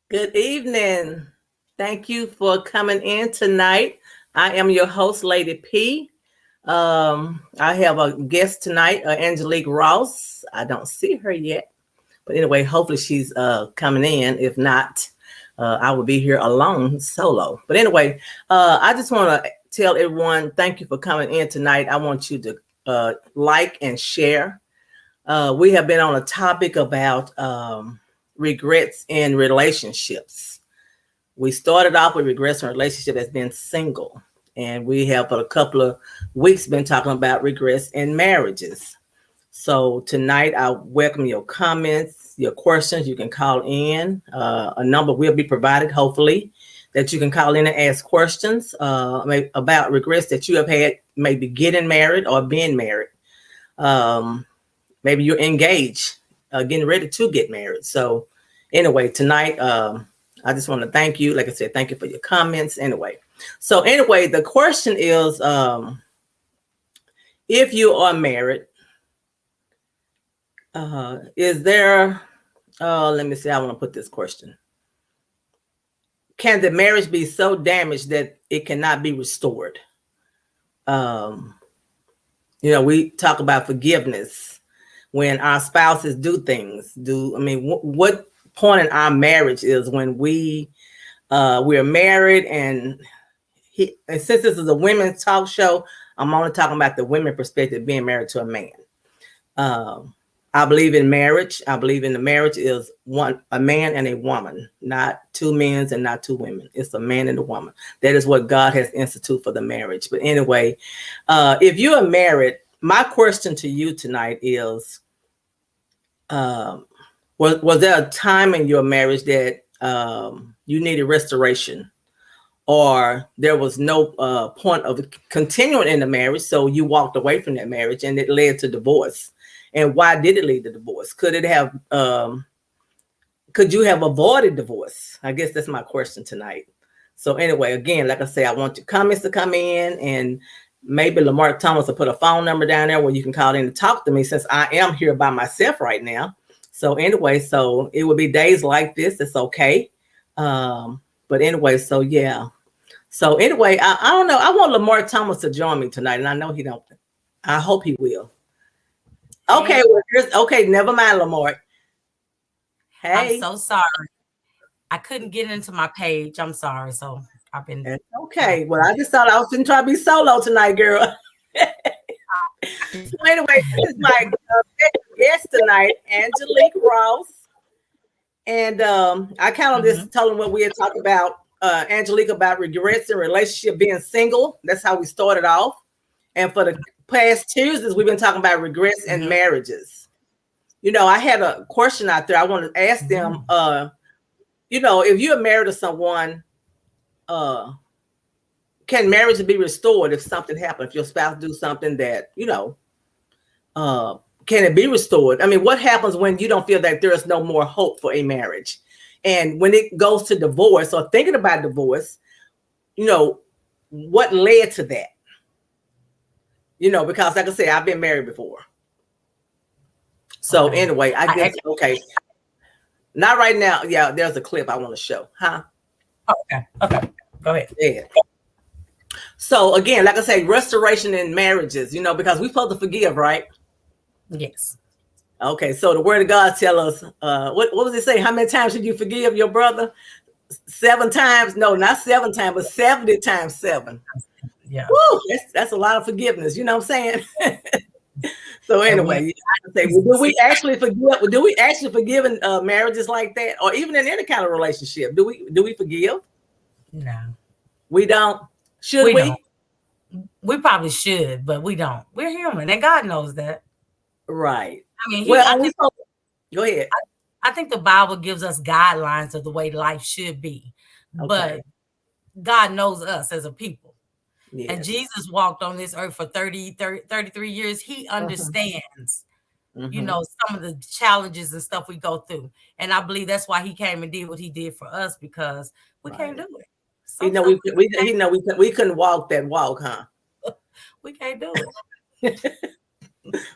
Good evening. Thank you for coming in tonight. I am your host, Lady P. I have a guest tonight, Angelique Ross. I don't see her yet, but anyway, hopefully she's coming in. If not, I will be here alone, solo. But anyway, I just want to tell everyone thank you for coming in tonight. I want you to like and share. We have been on a topic about regrets in relationships. We started off with regrets in relationship as being single, and we have for a couple of weeks been talking about regrets in marriages. So tonight, I welcome your comments, your questions. You can call in. A number will be provided, hopefully, that you can call in and ask questions about regrets that you have had, maybe getting married or being married. Um, Maybe you're engaged, getting ready to get married. So anyway, tonight, I just want to thank you. Like I said, thank you for your comments. Anyway, the question is, if you are married, is there, let me see, I want to put this question. Can the marriage be so damaged that it cannot be restored? Um, we talk about forgiveness when our spouses do things. What point in our marriage is when we're married and since this is a women's talk show, I'm only talking about the women perspective being married to a man. I believe in marriage. I believe in the marriage is a man and a woman, not two men and not two women. It's a man and a woman. That is what God has instituted for the marriage. But anyway, if you are married, my question to you tonight is, was there a time in your marriage that you needed restoration, or there was no point of continuing in the marriage, so you walked away from that marriage and it led to divorce? And why did it lead to divorce? Could you have avoided divorce? I guess that's my question tonight. So anyway, again, like I say, I want your comments to come in, and maybe Lamar Thomas will put a phone number down there where you can call in and talk to me, since I am here by myself right now. So anyway, so it would be days like this. It's okay. But anyway, so yeah. So anyway, I don't know. I want Lamar Thomas to join me tonight, and I know he don't. I hope he will. Okay, okay. Never mind, Lamar. I'm Hey, so sorry. I couldn't get into my page. I'm sorry. So I've been okay. Well, I just thought I was going to try to be solo tonight, girl. So anyway, this is my guest tonight, Angelique Ross. And I kind of just told him what we had talked about, Angelique, about regrets in relationship, being single. That's how we started off. And for the past Tuesdays, we've been talking about regrets in marriages. I had a question out there. I want to ask them, if you're married to someone, can marriage be restored if something happened? If your spouse do something that, can it be restored? I mean, what happens when you don't feel that there is no more hope for a marriage? And when it goes to divorce or thinking about divorce, what led to that? Because like I said, I've been married before. So anyway, I guess, okay. Not right now. Yeah, there's a clip I want to show. Huh? Okay. Go ahead. Yeah. So again, like I say, restoration in marriages, because we're supposed to forgive, right? Yes. Okay, so the word of God tell us, what does it say? How many times should you forgive your brother? 7 times? No, not 7 times, but 70 times 7. Yeah. Woo, that's a lot of forgiveness. You know what I'm saying? So anyway, do we actually forgive? Do we actually forgive in marriages like that, or even in any kind of relationship? Do we forgive? No, we don't. Should we? Don't. We probably should, but we don't. We're human, and God knows that. Right. I mean, go ahead. I think the Bible gives us guidelines of the way life should be, but God knows us as a people. Yes. And Jesus walked on this earth for 33 years. He understands, some of the challenges and stuff we go through. And I believe that's why he came and did what he did for us, because we can't do it. We couldn't walk that walk, huh? We can't do it.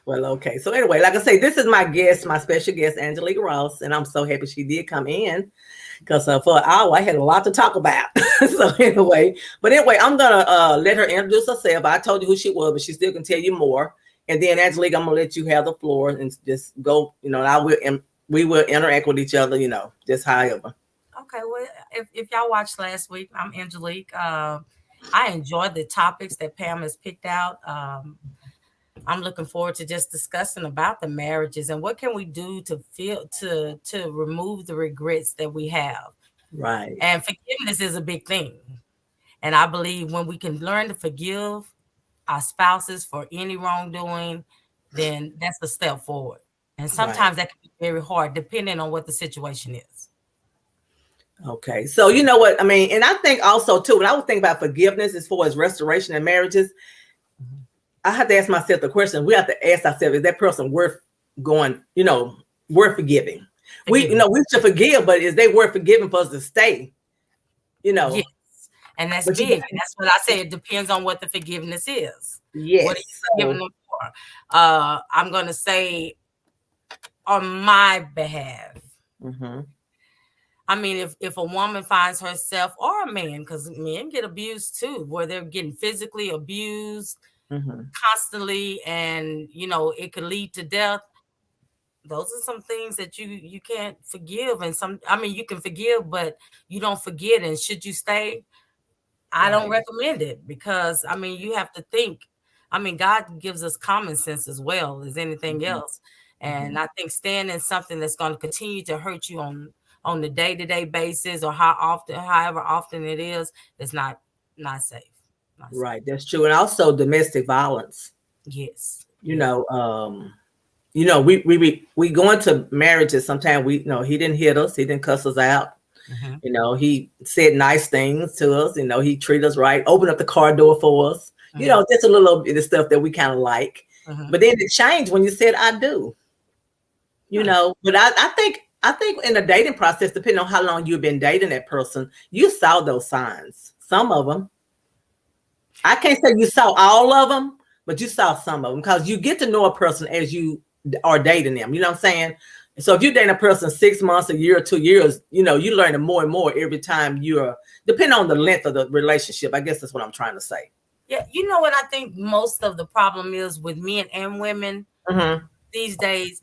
Well, okay. So anyway, like I say, this is my guest, my special guest, Angelique Ross, and I'm so happy she did come in because for an hour I had a lot to talk about. So anyway, I'm gonna let her introduce herself. I told you who she was, but she still can tell you more. And then Angelique, I'm gonna let you have the floor and just go. I will, and we will interact with each other. Just however. Okay, well, if y'all watched last week, I'm Angelique. I enjoyed the topics that Pam has picked out. I'm looking forward to just discussing about the marriages and what can we do to feel to remove the regrets that we have. Right. And forgiveness is a big thing. And I believe when we can learn to forgive our spouses for any wrongdoing, then that's a step forward. And sometimes that can be very hard depending on what the situation is. Okay. So you know what I mean? And I think also too, when I was thinking about forgiveness as far as restoration in marriages, I have to ask myself the question. We have to ask ourselves, is that person worth going, worth forgiving? We should forgive, but is they worth forgiving for us to stay? Yes. And that's big. And that's what I say. It depends on what the forgiveness is. Yes. What are you forgiving them for? I'm going to say on my behalf. Mm-hmm. I mean, if a woman finds herself, or a man, because men get abused too, where they're getting physically abused constantly, and it could lead to death. Those are some things that you can't forgive, and you can forgive, but you don't forget. And should you stay? I don't recommend it because you have to think. God gives us common sense as well as anything else, and I think staying in something that's going to continue to hurt you on the day-to-day basis, or however often it is not safe. Right, that's true. And also domestic violence. Yes. We go into marriages sometimes he didn't hit us, he didn't cuss us out. He said nice things to us, he treated us right, opened up the car door for us, just a little bit of stuff that we kind of like. But then it changed when you said I do. But I think in the dating process, depending on how long you've been dating that person, you saw those signs. Some of them. I can't say you saw all of them, but you saw some of them because you get to know a person as you are dating them. You know what I'm saying? So if you date a person 6 months, a year, or 2 years, you learn more and more every time depending on the length of the relationship. I guess that's what I'm trying to say. Yeah. You know what I think most of the problem is with men and women these days?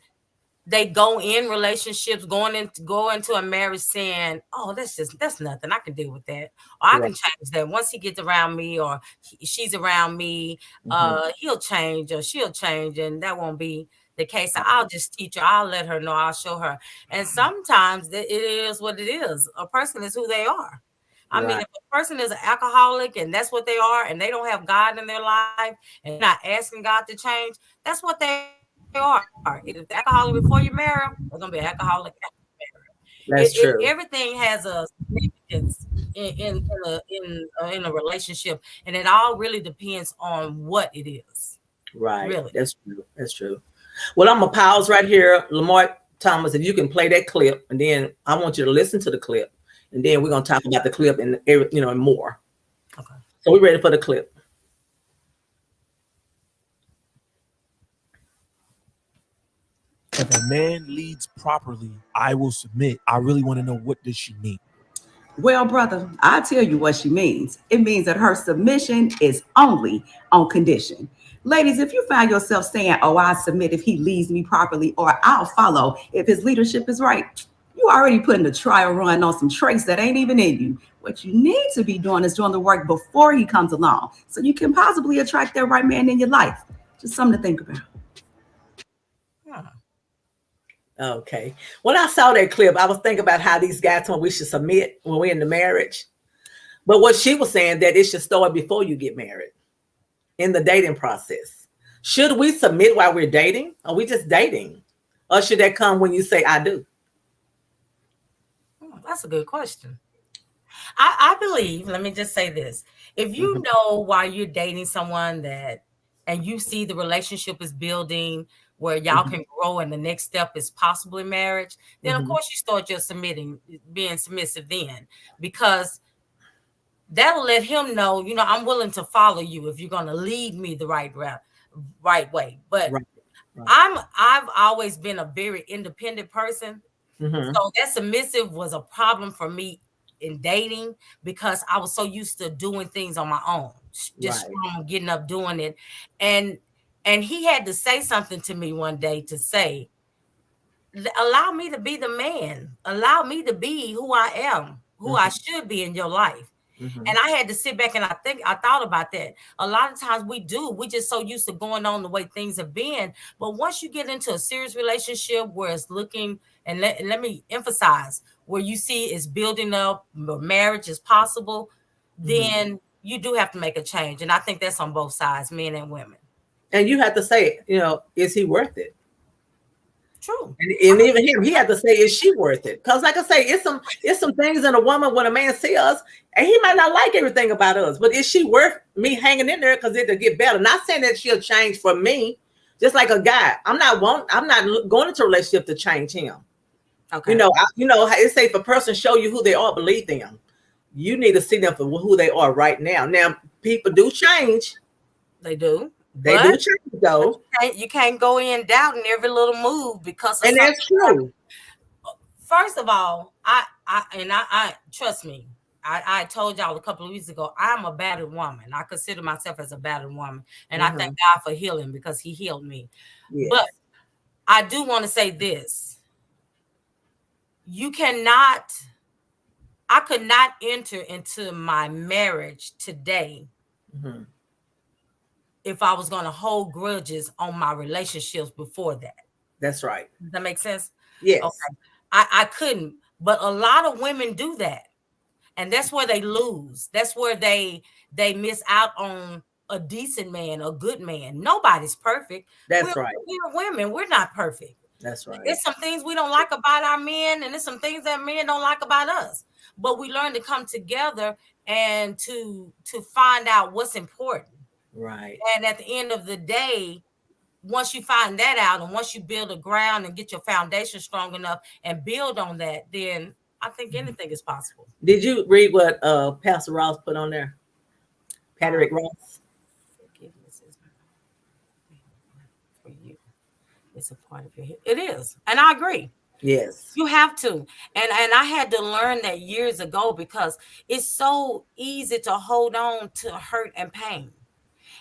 They go in relationships, go into a marriage saying, "Oh, that's nothing. I can deal with that. Or I can change that. Once he gets around me, or she's around me, he'll change or she'll change, and that won't be the case. So I'll just teach her. I'll let her know. I'll show her." And sometimes it is what it is. A person is who they are. I mean, if a person is an alcoholic and that's what they are, and they don't have God in their life, and not asking God to change, that's what they are. If they're alcoholic before you marry them, they're gonna be an alcoholic after you marry them. That's true. Everything has a significance in a relationship, and it all really depends on what it is. Right. Really. That's true. That's true. Well, I'm gonna pause right here, Lamar Thomas. If you can play that clip, and then I want you to listen to the clip, and then we're gonna talk about the clip and and more. Okay. So we're ready for the clip. If a man leads properly, I will submit. I really want to know, what does she mean? Well, brother, I'll tell you what she means. It means that her submission is only on condition. Ladies, if you find yourself saying, "Oh, I submit if he leads me properly," or "I'll follow if his leadership is right," you already putting a trial run on some traits that ain't even in you. What you need to be doing is doing the work before he comes along, so you can possibly attract that right man in your life. Just something to think about. Okay. When I saw that clip, I was thinking about how these guys told we should submit when we're in the marriage. But what she was saying, that it should start before you get married, in the dating process. Should we submit while we're dating? Are we just dating? Or should that come when you say I do? That's a good question. I believe, let me just say this. If you know while you're dating someone and you see the relationship is building where y'all can grow and the next step is possibly marriage, then of course you start just being submissive then, because that'll let him know, I'm willing to follow you if you're going to lead me the right way. But I've always been a very independent person. Mm-hmm. So that submissive was a problem for me in dating because I was so used to doing things on my own, just strong, getting up, doing it. And he had to say something to me one day to say, allow me to be the man, allow me to be who I am, who I should be in your life. And I had to sit back and I thought about that. A lot of times we just so used to going on the way things have been. But once you get into a serious relationship where it's looking, and let me emphasize, where you see it's building up, marriage is possible, then you do have to make a change. And I think that's on both sides, men and women. And you have to say, is he worth it? True. And even him, he had to say, is she worth it? Because like I say, it's some things in a woman when a man sees us, and he might not like everything about us, but is she worth me hanging in there because it'll get better? Not saying that she'll change for me, just like a guy. I'm not going into a relationship to change him. Okay. It's say if a person show you who they are, believe them. You need to see them for who they are right now. Now, people do change. They do. They do change though. You can't go in doubting every little move because of and that's true. First of all, I trust me. I told y'all a couple of weeks ago, I'm a battered woman. I consider myself as a battered woman. And I thank God for healing because he healed me. Yes. But I do want to say this. I could not enter into my marriage today if I was going to hold grudges on my relationships before that. That's right. Does that make sense? Yes. Okay. I couldn't, but a lot of women do that. And that's where they lose. That's where they miss out on a decent man, a good man. Nobody's perfect. That's right. We're women. We're not perfect. That's right. There's some things we don't like about our men, and there's some things that men don't like about us. But we learn to come together and to find out what's important. Right. And at the end of the day, once you find that out and once you build a ground and get your foundation strong enough and build on that, then I think anything is possible. Did you read what Pastor Ross put on there? Patrick Ross. Forgiveness is for you. It's a part of your. It is, and I agree. Yes, you have to, and I had to learn that years ago because it's so easy to hold on to hurt and pain.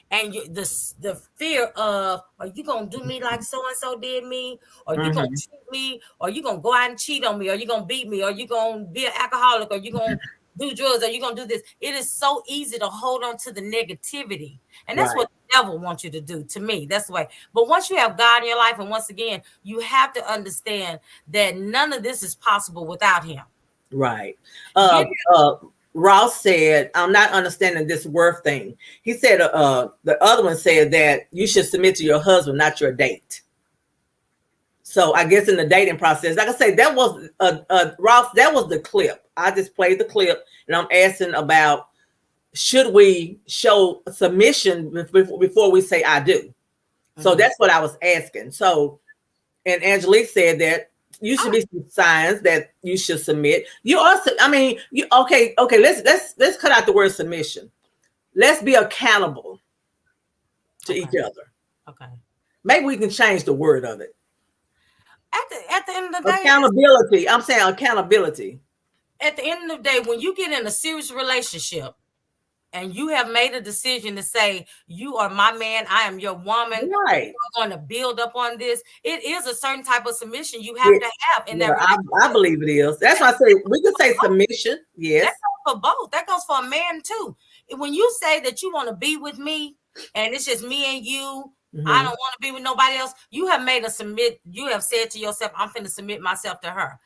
And the fear of, are you going to do me like so-and-so did me? Or you going to cheat me? Or you going to go out and cheat on me? Or you going to beat me? Or you going to be an alcoholic? Or you going to do drugs? Or you going to do this? It is so easy to hold on to the negativity. And that's what the devil wants you to do, to me. That's the way. But once you have God in your life, and once again, you have to understand that none of this is possible without him. Right. Ross said, I'm not understanding this worth thing. He said, the other one said that you should submit to your husband, not your date. So I guess in the dating process, like I say, that was Ross, that was the clip. I just played the clip and I'm asking about, should we show submission before we say I do? So that's what I was asking. So, and Angelique said that you should be some signs that you should submit. You also, okay. Let's cut out the word submission. Let's be accountable to each other. Okay. Maybe we can change the word of it. At the end of the day, accountability. I'm saying accountability. At the end of the day, when you get in a serious relationship and you have made a decision to say, you are my man, I am your woman, right? We're going to build up on this. It is a certain type of submission you have to have in that relationship. I believe it is. That's why I say we can say submission. Yes. That goes for both. That goes for a man too. When you say that you want to be with me and it's just me and you, I don't want to be with nobody else. You have made a submit. You have said to yourself, I'm finna submit myself to her.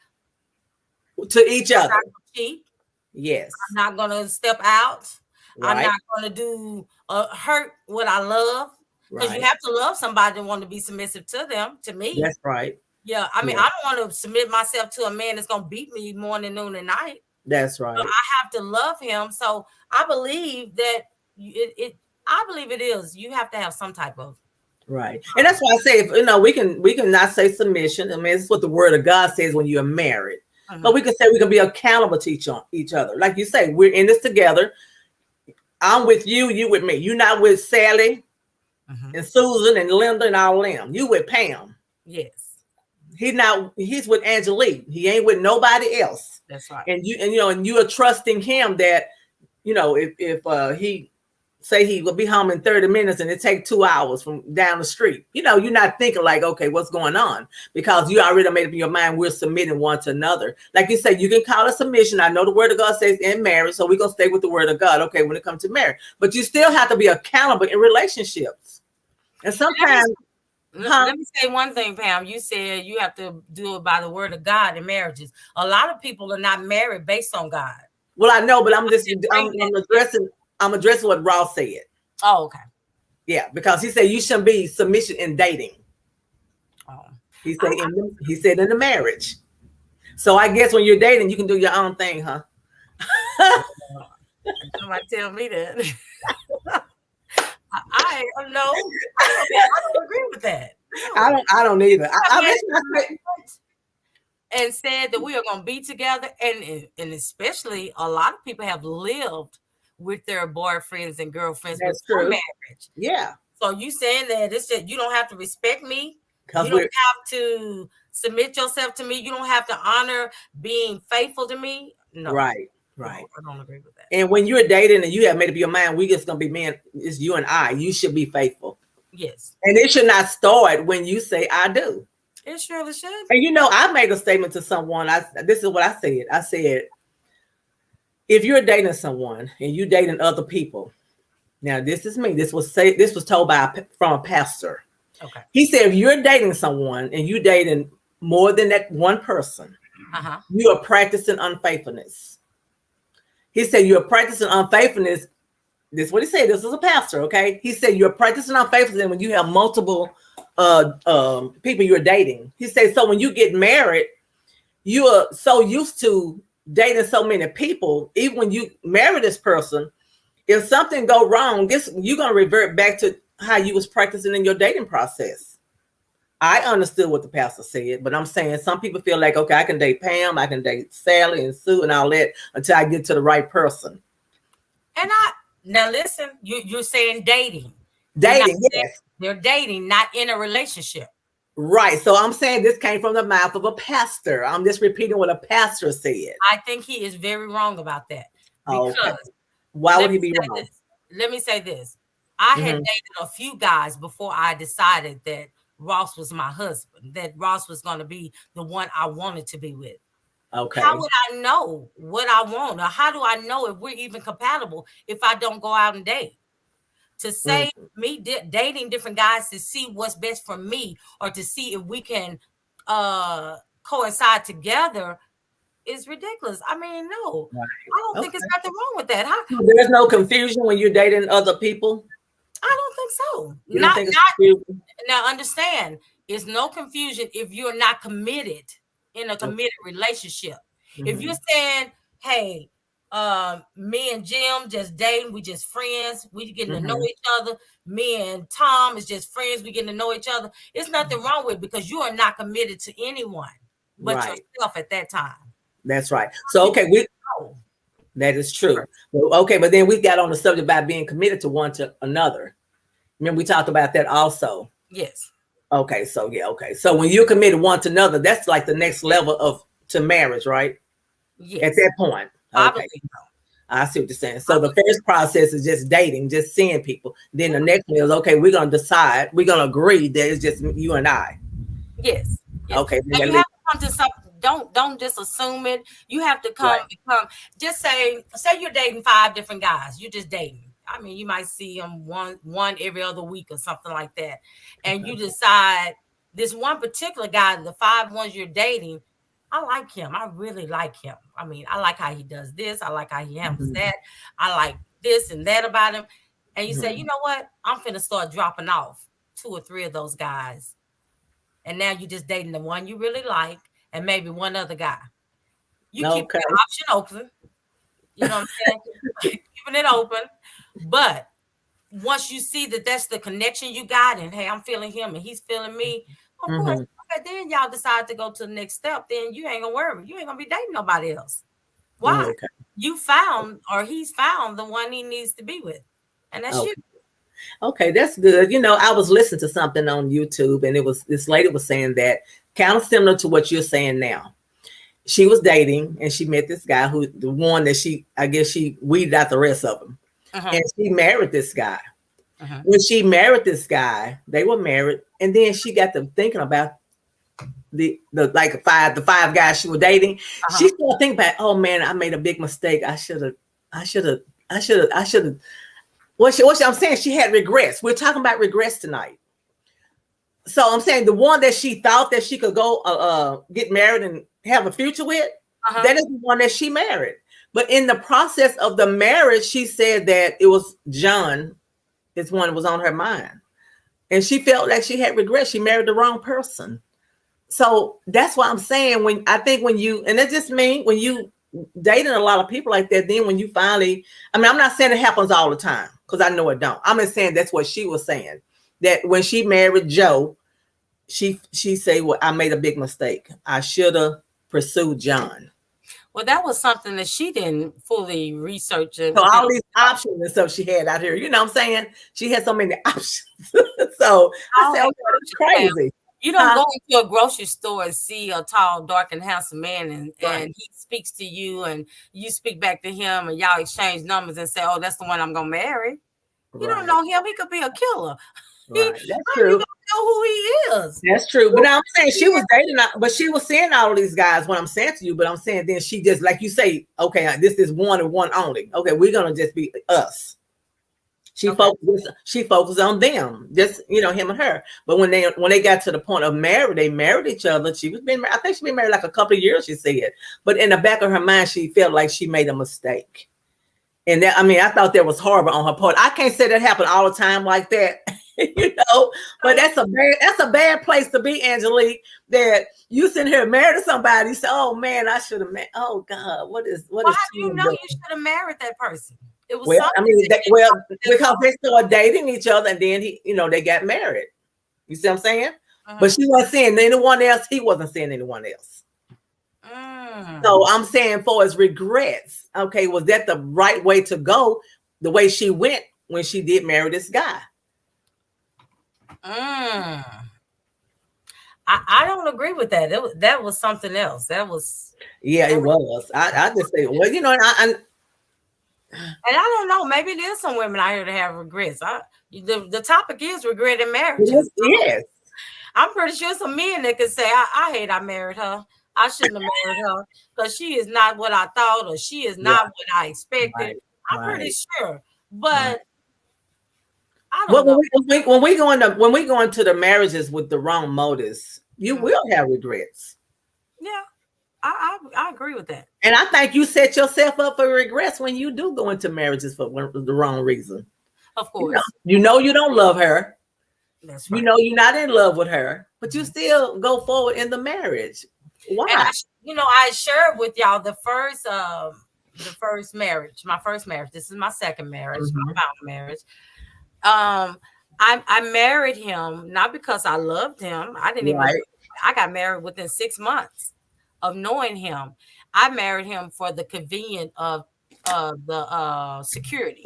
To each other. I'm not gonna cheat. Yes. I'm not going to step out. Right. I'm not going to do hurt what I love. Because you have to love somebody and want to be submissive to them, to me. That's right. Yeah. I mean, I don't want to submit myself to a man that's going to beat me morning, noon, and night. That's right. So I have to love him. So I believe that I believe it is. You have to have some type of. Right. And that's why I say, we can not say submission. I mean, it's what the word of God says when you're married. But we can say we can be accountable to each other. Like you say, we're in this together. I'm with you, you with me. You're not with Sally. and Susan and Linda and all them. You with Pam. Yes. He's with Angelique. He ain't with nobody else. That's right. And you are trusting him that, if he say he will be home in 30 minutes and it take 2 hours from down the street, you're not thinking like, okay, what's going on? Because you already made up in your mind, we're submitting one to another. Like you say, you can call it submission. I know the word of God says in marriage, so we're going to stay with the word of God. Okay, when it comes to marriage, but you still have to be accountable in relationships. And sometimes, let me say one thing, Pam. You said you have to do it by the word of God in marriages. A lot of people are not married based on God. Well, I know, but I'm addressing what Ross said. Oh, okay. Yeah, because he said you shouldn't be submission in dating. Oh. He said in the marriage. So I guess when you're dating, you can do your own thing, huh? Somebody tell me that. I don't know. I don't agree with that. No. I don't either. And said that we are going to be together, and especially a lot of people have lived with their boyfriends and girlfriends before marriage. Yeah. So you saying that it's just you don't have to respect me, you don't have to submit yourself to me, you don't have to honor being faithful to me. No. Right. No, I don't agree with that. And when you're dating and you have made up your mind, we just gonna be men. It's you and I. You should be faithful. Yes. And it should not start when you say I do. It surely should. And I made a statement to someone. This is what I said. I said, if you're dating someone and you dating other people, now this is me. This was told from a pastor. Okay. He said, if you're dating someone and you dating more than that one person, you are practicing unfaithfulness. He said you're practicing unfaithfulness. This is what he said. This is a pastor, okay? He said you're practicing unfaithfulness when you have multiple people you're dating. He said, so when you get married, you are so used to dating so many people. Even when you marry this person, if something go wrong, you're going to revert back to how you was practicing in your dating process. I understood what the pastor said, but I'm saying some people feel like, okay, I can date Pam, I can date Sally and Sue and all that until I get to the right person. And now listen, you're saying dating. Dating, yes. They're dating, not in a relationship. Right. So I'm saying this came from the mouth of a pastor. I'm just repeating what a pastor said. I think he is very wrong about that. Because why would he be wrong? Let me say this. I had dated a few guys before I decided that Ross was my husband, that Ross was going to be the one I wanted to be with. Okay. How would I know what I want? Or how do I know if we're even compatible if I don't go out and date? To say me dating different guys to see what's best for me or to see if we can coincide together is ridiculous. I mean, no. Right. I don't think there's nothing wrong with that. There's no confusion when you're dating other people? I don't think so. You don't think it's confusing? Now, understand, there's no confusion if you're not committed in a committed relationship. If you're saying, hey, me and Jim just dating, we just friends, we getting to know each other. Me and Tom is just friends, we getting to know each other. There's nothing wrong with it because you are not committed to anyone but yourself at that time. That's right. So, okay, that is true. Okay, but then we got on the subject about being committed to one to another. Remember, we talked about that also. Yes. Okay, so okay. So when you're committed one to another, that's like the next level to marriage, right? Yes. At that point. Okay. I see what you're saying. So the first process is just dating, just seeing people. Then the next one is, okay, we're going to decide, we're going to agree that it's just you and I. Yes. Okay. And you have to come to something. Don't just assume it. You have to come. Just say you're dating 5 different guys. You're just dating. I mean, you might see them one every other week or something like that. And you decide this one particular guy, the 5 ones you're dating, I like him. I really like him. I mean, I like how he does this. I like how he handles that. I like this and that about him. And you say, you know what? I'm finna start dropping off 2 or 3 of those guys. And now you're just dating the one you really like and maybe one other guy. You keep the option open. You know what I'm saying? Keeping it open. But once you see that that's the connection you got and, hey, I'm feeling him and he's feeling me, of course, okay, then y'all decide to go to the next step, then you ain't going to worry. You ain't going to be dating nobody else. Why? You found or he's found the one he needs to be with. And that's you. Okay, that's good. I was listening to something on YouTube, and this lady was saying that kind of similar to what you're saying now. She was dating, and she met this guy the one that I guess she weeded out the rest of them, and she married this guy. When she married this guy, they were married, and then she got to thinking about the five guys she was dating. She started thinking about, oh man, I made a big mistake. I should have. What I'm saying, she had regrets. We're talking about regrets tonight. So I'm saying the one that she thought that she could go get married and have a future with, that is the one that she married. But in the process of the marriage, she said that it was John. This one was on her mind, and she felt like she had regrets. She married the wrong person. So that's why I'm saying when you, and it's just me, when you dating a lot of people like that, then when you finally, I'm not saying it happens all the time, because I know it don't. I'm just saying that's what she was saying, that when she married Joe, she said, well, I made a big mistake. I should have pursued John. Well, that was something that she didn't fully research. So all these options and stuff she had out here, you know what I'm saying? She had so many options. So I said, oh, that's crazy. You don't go into a grocery store and see a tall, dark, and handsome man, and he speaks to you, and you speak back to him, and y'all exchange numbers and say, oh, that's the one I'm going to marry. You don't know him. He could be a killer. Right. That's true. You don't know who he is. That's true. But now I'm saying she was dating, but she was seeing all of these guys, what I'm saying to you, but I'm saying then she just, like you say, okay, this is one and one only. Okay, we're going to just be us. She focused on them, just him and her. But when they got to the point of marriage, they married each other. I think she'd been married like a couple of years, she said. But in the back of her mind, she felt like she made a mistake. And that, I thought that was horrible on her part. I can't say that happened all the time like that, but that's a bad place to be, Angelique, that you sitting here married to somebody, you say, oh man, I should have met. Oh God, what is how do you know you should have married that person? It was because they started dating each other, and then they got married. You see what I'm saying? But she wasn't seeing anyone else. He wasn't seeing anyone else. So I'm saying, for his regrets, okay, was that the right way to go? The way she went when she did marry this guy? I don't agree with that. That was something else. That was it was. I just say, well, and I don't know. Maybe there's some women out here that have regrets. The topic is regret in marriage. Yes. I'm pretty sure some men that could say, I hate I married her. I shouldn't have married her because she is not what I thought, or she is not what I expected. I'm pretty sure. But I don't know. When we go into the marriages with the wrong motives, you will have regrets. Yeah. I agree with that. And I think you set yourself up for regrets when you do go into marriages for the wrong reason. Of course. You don't love her. That's right. You're not in love with her, but you still go forward in the marriage. Why? And I shared with y'all the first marriage, my first marriage. This is my second marriage, my final marriage. I married him not because I loved him. I got married within 6 months of knowing him. I married him for the convenience of the security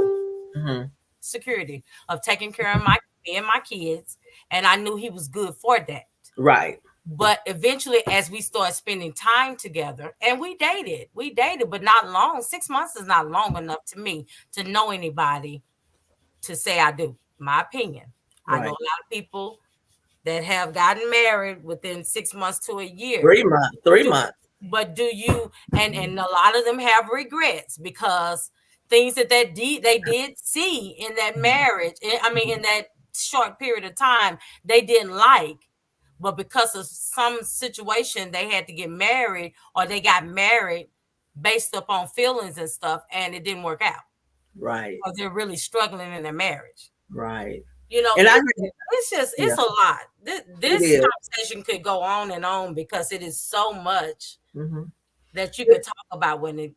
of taking care of me and my kids, and I knew he was good for that. Right. But eventually, as we started spending time together, and we dated, but not long. 6 months is not long enough to me to know anybody to say I do. My opinion. Right. I know a lot of people that have gotten married within 6 months to a year. 3 months. 3 months. But do you? And a lot of them have regrets because things that they did see in that marriage. In that short period of time, they didn't like. But because of some situation, they had to get married, or they got married based upon feelings and stuff, and it didn't work out. Right. Because they're really struggling in their marriage. Right. And it's a lot. This conversation could go on and on because it is so much that you could talk about when you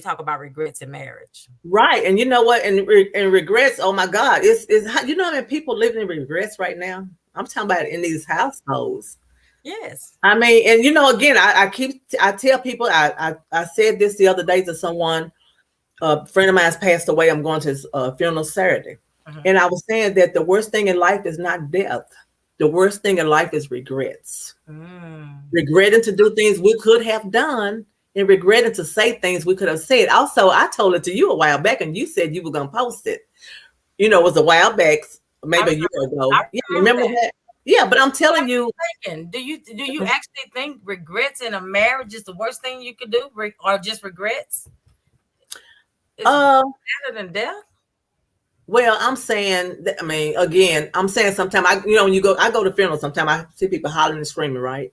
talk about regrets in marriage. Right. And you know what? And regrets, oh my God, it's how how many people living in regrets right now? I'm talking about in these households. Yes. And again, I tell people, I said this the other day to someone, a friend of mine's passed away. I'm going to his funeral Saturday. And I was saying that the worst thing in life is not death. The worst thing in life is regrets. Regretting to do things we could have done and regretting to say things we could have said. Also, I told it to you a while back and you said you were going to post it. It was a while back, maybe a year ago. Yeah, remember that? Yeah, but I'm telling you. Do you actually think regrets in a marriage is the worst thing you could do, or just regrets? Is better than death? Well, I'm saying that, again, I'm saying sometimes when I go to funerals, sometimes I see people hollering and screaming, right?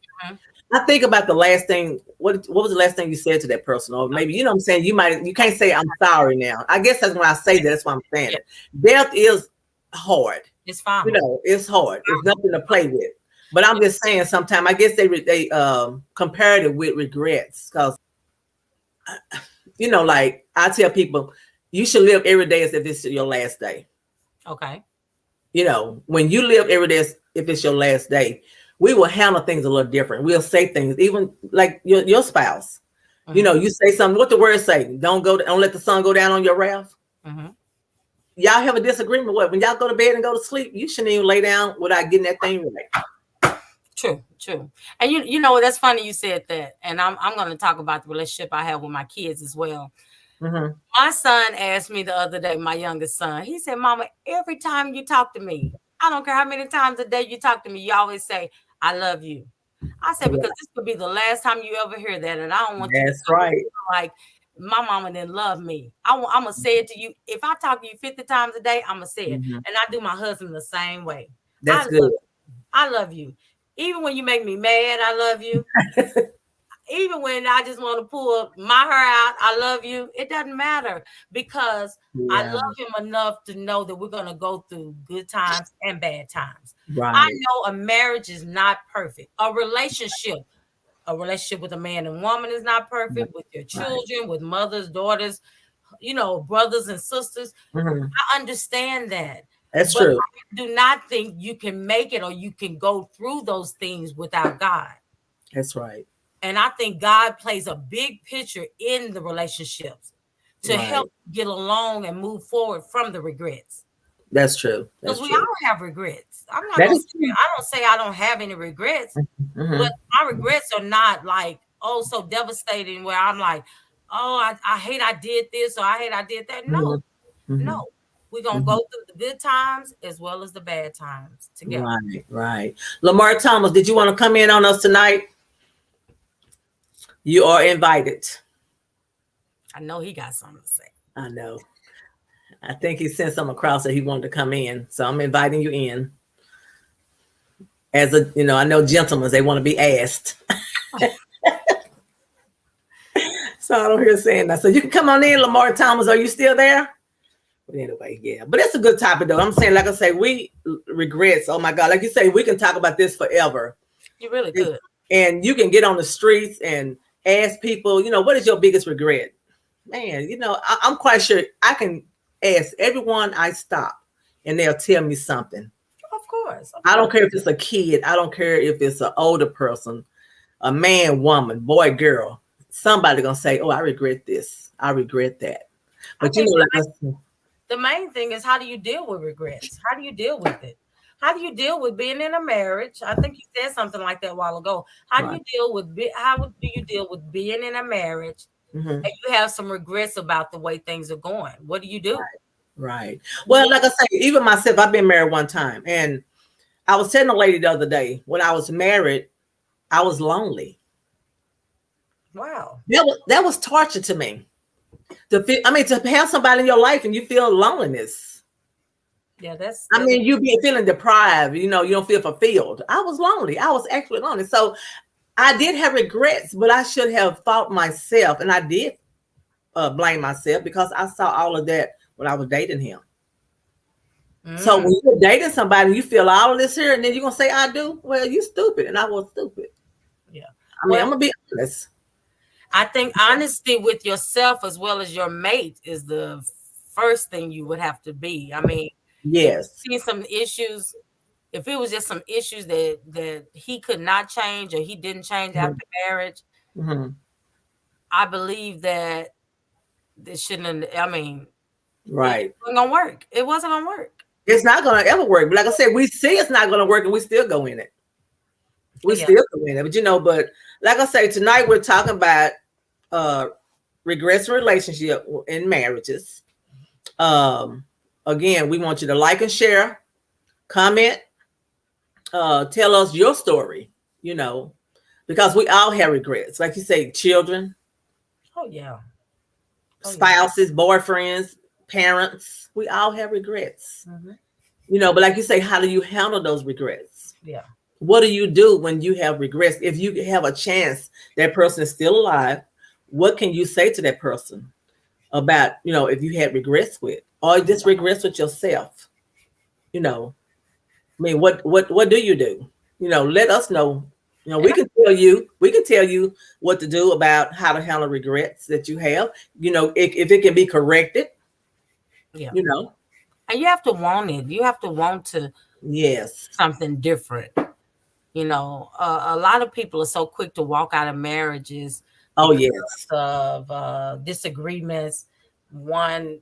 I think about the last thing. What was the last thing you said to that person? Or maybe, what I'm saying, you can't say I'm sorry now. I guess that's when I say that. That's why I'm saying it. Death is hard. It's fine. It's hard. It's nothing to play with. But I'm just saying sometimes I guess they compared it with regrets because, like I tell people, you should live every day as if this is your last day. Okay. When you live every day as if it's your last day, we will handle things a little different. We'll say things, even like your spouse. You say something. What the word say? Don't let the sun go down on your wrath. Y'all have a disagreement. What? When y'all go to bed and go to sleep, you shouldn't even lay down without getting that thing right. True. And you know, that's funny you said that. And I'm going to talk about the relationship I have with my kids as well. My son asked me the other day, my youngest son, he said, Mama, every time you talk to me, I don't care how many times a day you talk to me, you always say, I love you. I said, because this could be the last time you ever hear that. And I don't want you to feel like my mama didn't love me. I'm going to say it to you. If I talk to you 50 times a day, I'm going to say it. And I do my husband the same way. That's good. I love you. Even when you make me mad, I love you. Even when I just want to pull my hair out, I love you. It doesn't matter because I love him enough to know that we're going to go through good times and bad times. Right. I know a marriage is not perfect. A relationship with a man and woman is not perfect. With your children, with mothers, daughters, brothers and sisters. I understand that. That's true. I do not think you can make it or you can go through those things without God. That's right. And I think God plays a big picture in the relationships to help get along and move forward from the regrets. That's true. Because we all have regrets. I don't say I don't have any regrets, but my regrets are not like, so devastating where I'm like, I hate I did this or I hate I did that. No, no. We're going to go through the good times as well as the bad times together. Right. Lamar Thomas, did you want to come in on us tonight? You are invited. I know he got something to say. I know. I think he sent some across that he wanted to come in. So I'm inviting you in. As I know gentlemen, they want to be asked. So I don't hear saying that. So you can come on in, Lamar Thomas. Are you still there? But anyway, yeah. But it's a good topic, though. I'm saying, like I say, we regrets. Oh, my God. Like you say, we can talk about this forever. You really could. And you can get on the streets and ask people, what is your biggest regret? Man, I'm quite sure I can ask everyone I stop and they'll tell me something. Of course. I don't care if it's a kid. I don't care if it's an older person, a man, woman, boy, girl. Somebody going to say, oh, I regret this. I regret that. But the main thing is, how do you deal with regrets? How do you deal with it? How do you deal with being in a marriage? I think you said something like that a while ago. How do you deal with being in a marriage and you have some regrets about the way things are going? What do you do? Right. Well, like I say, even myself, I've been married one time. And I was telling a lady the other day, when I was married, I was lonely. Wow. That was torture to me. To have somebody in your life and you feel loneliness. Yeah, you be feeling deprived, you don't feel fulfilled. I was lonely. I was actually lonely. So I did have regrets, but I should have thought myself, and I did blame myself because I saw all of that when I was dating him. So when you're dating somebody, you feel all of this here, and then you're going to say, I do? Well, you stupid, and I was stupid. Yeah. I'm going to be honest. I think honesty with yourself as well as your mate is the first thing you would have to be. Yes. See some issues. If it was just some issues that he could not change or he didn't change after marriage, I believe that this shouldn't. Right. It wasn't gonna work. It wasn't gonna work. It's not going to ever work. But like I said, we see it's not going to work, and we still go in it. We Yeah. still go in it. But but like I say, tonight we're talking about regressive relationship in marriages. Again, we want you to like and share, comment, tell us your story, because we all have regrets. Like you say, children, Oh yeah. spouses, boyfriends, parents, we all have regrets. Mm-hmm. But like you say, how do you handle those regrets? Yeah. What do you do when you have regrets? If you have a chance that person is still alive, what can you say to that person about, if you had regrets with, or just regrets with yourself? I mean, what do you do? Let us know. We can tell you what to do about how to handle regrets that you have. If it can be corrected. Yeah. And you have to want it. You have to want to yes, something different. A lot of people are so quick to walk out of marriages. Oh yes, of disagreements. One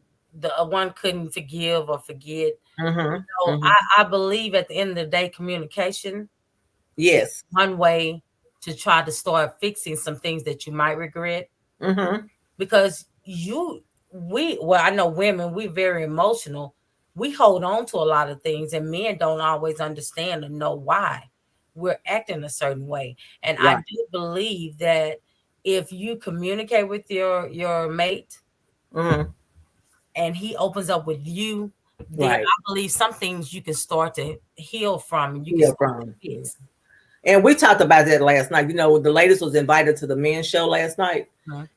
couldn't forgive or forget. I believe at the end of the day, communication. Yes, one way to try to start fixing some things that you might regret. Because I know women, we're very emotional. We hold on to a lot of things, and men don't always understand or know why we're acting a certain way. And I do believe that if you communicate with your mate, and he opens up with you, then I believe some things you can start to heal from, and you can start to fix. And we talked about that last night. The ladies was invited to the men's show last night.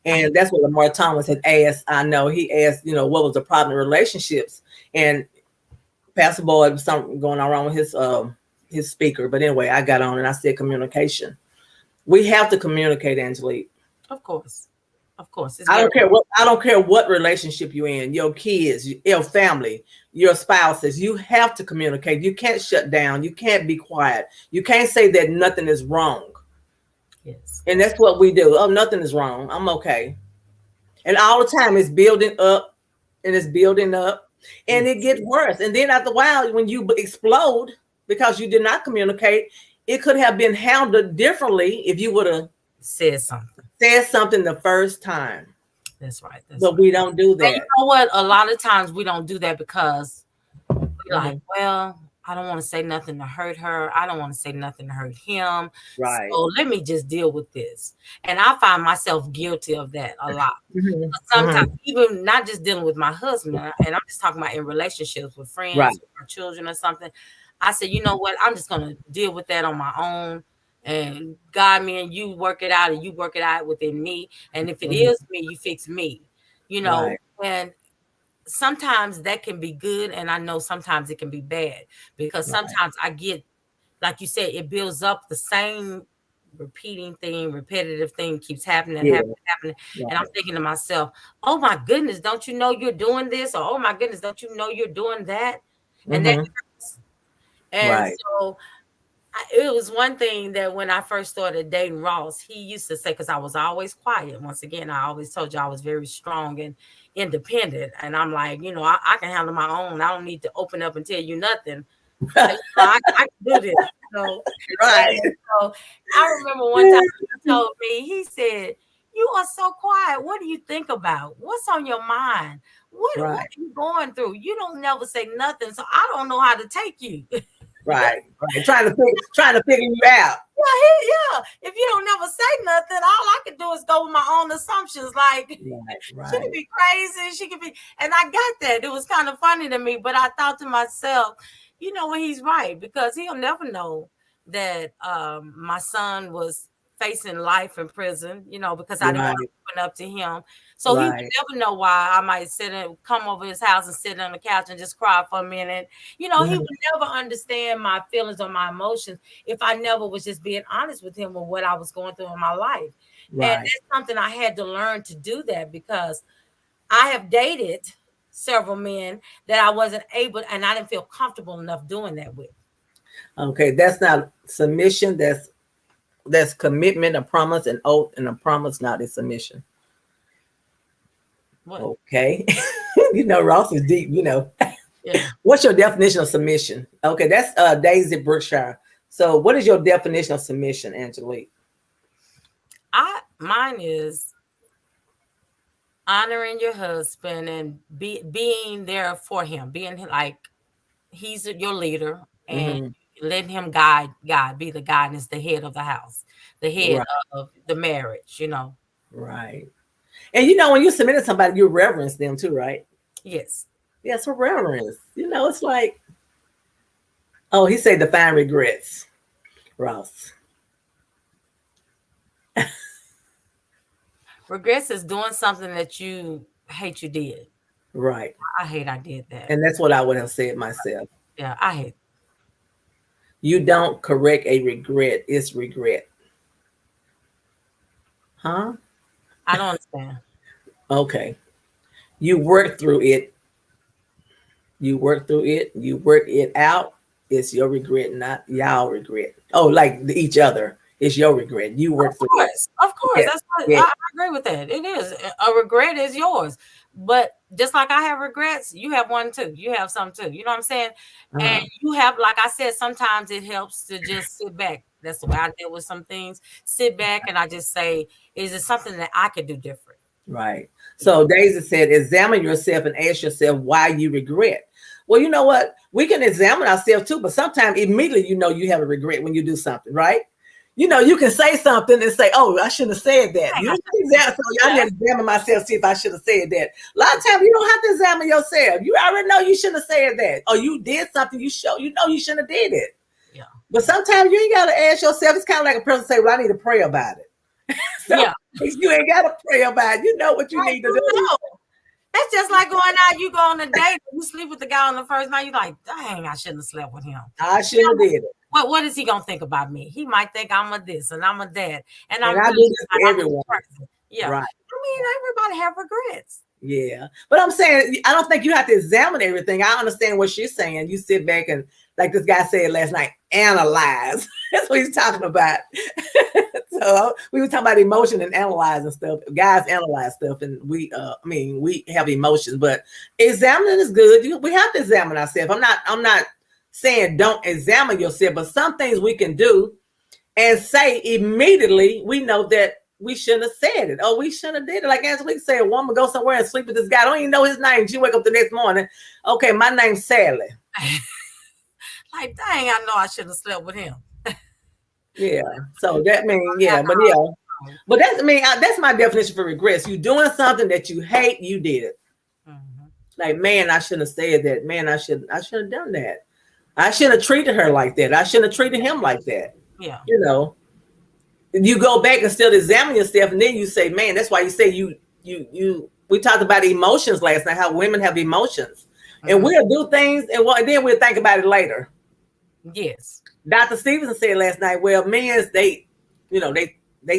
And that's what Lamar Thomas had asked. I know he asked, what was the problem in relationships? And Pastor Boyd was something going on wrong with his speaker. But anyway, I got on and I said communication. We have to communicate, Angelique. Of course. I don't care what relationship you're in, your kids, your family, your spouses. You have to communicate. You can't shut down. You can't be quiet. You can't say that nothing is wrong. Yes. And that's what we do. Oh, nothing is wrong. I'm okay. And all the time it's building up and it's building up and it gets worse. And then after a while, when you explode because you did not communicate, it could have been handled differently if you would have said something the first time. That's right. We don't do that. And you know what? A lot of times we don't do that because we're like, well, I don't want to say nothing to hurt her. I don't want to say nothing to hurt him. Right. So let me just deal with this. And I find myself guilty of that a lot. Sometimes even not just dealing with my husband, and I'm just talking about in relationships with friends or children or something. I said, you know what? I'm just going to deal with that on my own. And God, me and you work it out, and you work it out within me. And if it is me, you fix me, and sometimes that can be good. And I know sometimes it can be bad because sometimes I get, like you said, it builds up the same repetitive thing keeps happening. And I'm thinking to myself, oh my goodness, don't you know you're doing this? Or, oh my goodness, don't you know you're doing that? And that hurts. And so it was one thing that when I first started dating Ross, he used to say, because I was always quiet. Once again, I always told you I was very strong and independent. And I'm like, I can handle my own. I don't need to open up and tell you nothing. I can do this. So I remember one time he told me, he said, you are so quiet. What do you think about? What's on your mind? What are you going through? You don't never say nothing. So I don't know how to take you. Right. Trying to figure you out. Yeah. If you don't never say nothing, all I can do is go with my own assumptions. Like she could be crazy, she could be, and I got that. It was kind of funny to me, but I thought to myself, what, he's right, because he'll never know that my son was facing life in prison, because I didn't want to open up to him. So he would never know why I might come over his house and sit on the couch and just cry for a minute. He would never understand my feelings or my emotions if I never was just being honest with him with what I was going through in my life. And that's something I had to learn to do that, because I have dated several men that I wasn't able, and I didn't feel comfortable enough doing that with. Okay, that's not submission. That's commitment, a promise, an oath, and a promise not is submission. What? Okay. Ross is deep, Yeah. Yeah. What's your definition of submission? Okay, that's Daisy Brookshire. So, what is your definition of submission, Angelique? Mine is honoring your husband and being there for him, being like he's your leader, and Mm-hmm. letting him be the guidance, the head of the house, the head Right, of the marriage. right. And you know, when you submit to somebody, you reverence them too, right? Yes. Yeah, it's a reverence. You know, it's like, oh, he said define regrets, Ross. Regrets is doing something that you hate you did. Right. I hate I did that. And that's what I would have said myself. Yeah, I hate. You don't correct a regret, it's regret. Huh? I don't understand. Okay. You work through it. You work through it. You work it out. It's your regret, not y'all regret. Oh, like each other. It's your regret. You work through it. Of course. Yeah. That's what Yeah. I agree with that. It is a regret is yours, but just like I have regrets, you have one too. You have some too. You know what I'm saying? And you have, like I said, sometimes it helps to just sit back. That's the way I deal with some things. Sit back and I just say, is it something that I could do different? Right. So Daisy said, examine yourself and ask yourself why you regret. Well, you know what? We can examine ourselves too, but sometimes immediately you know you have a regret when you do something, right? You know, you can say something and say, "Oh, I shouldn't have said that." You don't examine, so I need to examine myself, see if I should have said that. A lot of times you don't have to examine yourself. You already know you shouldn't have said that, or you did something you know you shouldn't have did it. Yeah. But sometimes you ain't got to ask yourself. It's kind of like a person say, "Well, I need to pray about it." So Yeah. you ain't got to pray about it. You know what you need to do. No. That's just like going out. You go on a date, you sleep with the guy on the first night. You're like, dang, I shouldn't have slept with him. I shouldn't have did it. What is he gonna think about me? He might think I'm a this and I'm a that, and I I'm do really this to everyone. Yeah, Right. I mean, everybody have regrets. Yeah. But I'm saying, I don't think you have to examine everything. I understand what she's saying. You sit back and, like this guy said last night, analyze. That's what he's talking about. So we were talking about emotion and analyzing stuff. Guys analyze stuff, and we have emotions, but examining is good. We have to examine ourselves. I'm not saying don't examine yourself, but some things we can do and say immediately. We know that we shouldn't have said it. Oh, we shouldn't have did it. Like Angelique said, a woman go somewhere and sleep with this guy. I don't even know his name. She wake up the next morning. Okay, my name's Sally. Like, dang, I know I shouldn't have slept with him. Yeah. So that means, yeah, but yeah. But that's my definition for regrets. You doing something that you hate, you did it. Mm-hmm. Like, man, I shouldn't have said that. Man, I should have done that. I shouldn't have treated her like that. I shouldn't have treated him like that. Yeah. You know, you go back and still examine yourself, and then you say, man, that's why you say we talked about emotions last night, how women have emotions. Mm-hmm. And we'll do things and then we'll think about it later. Yes. Dr. Stevenson said last night, well, men, they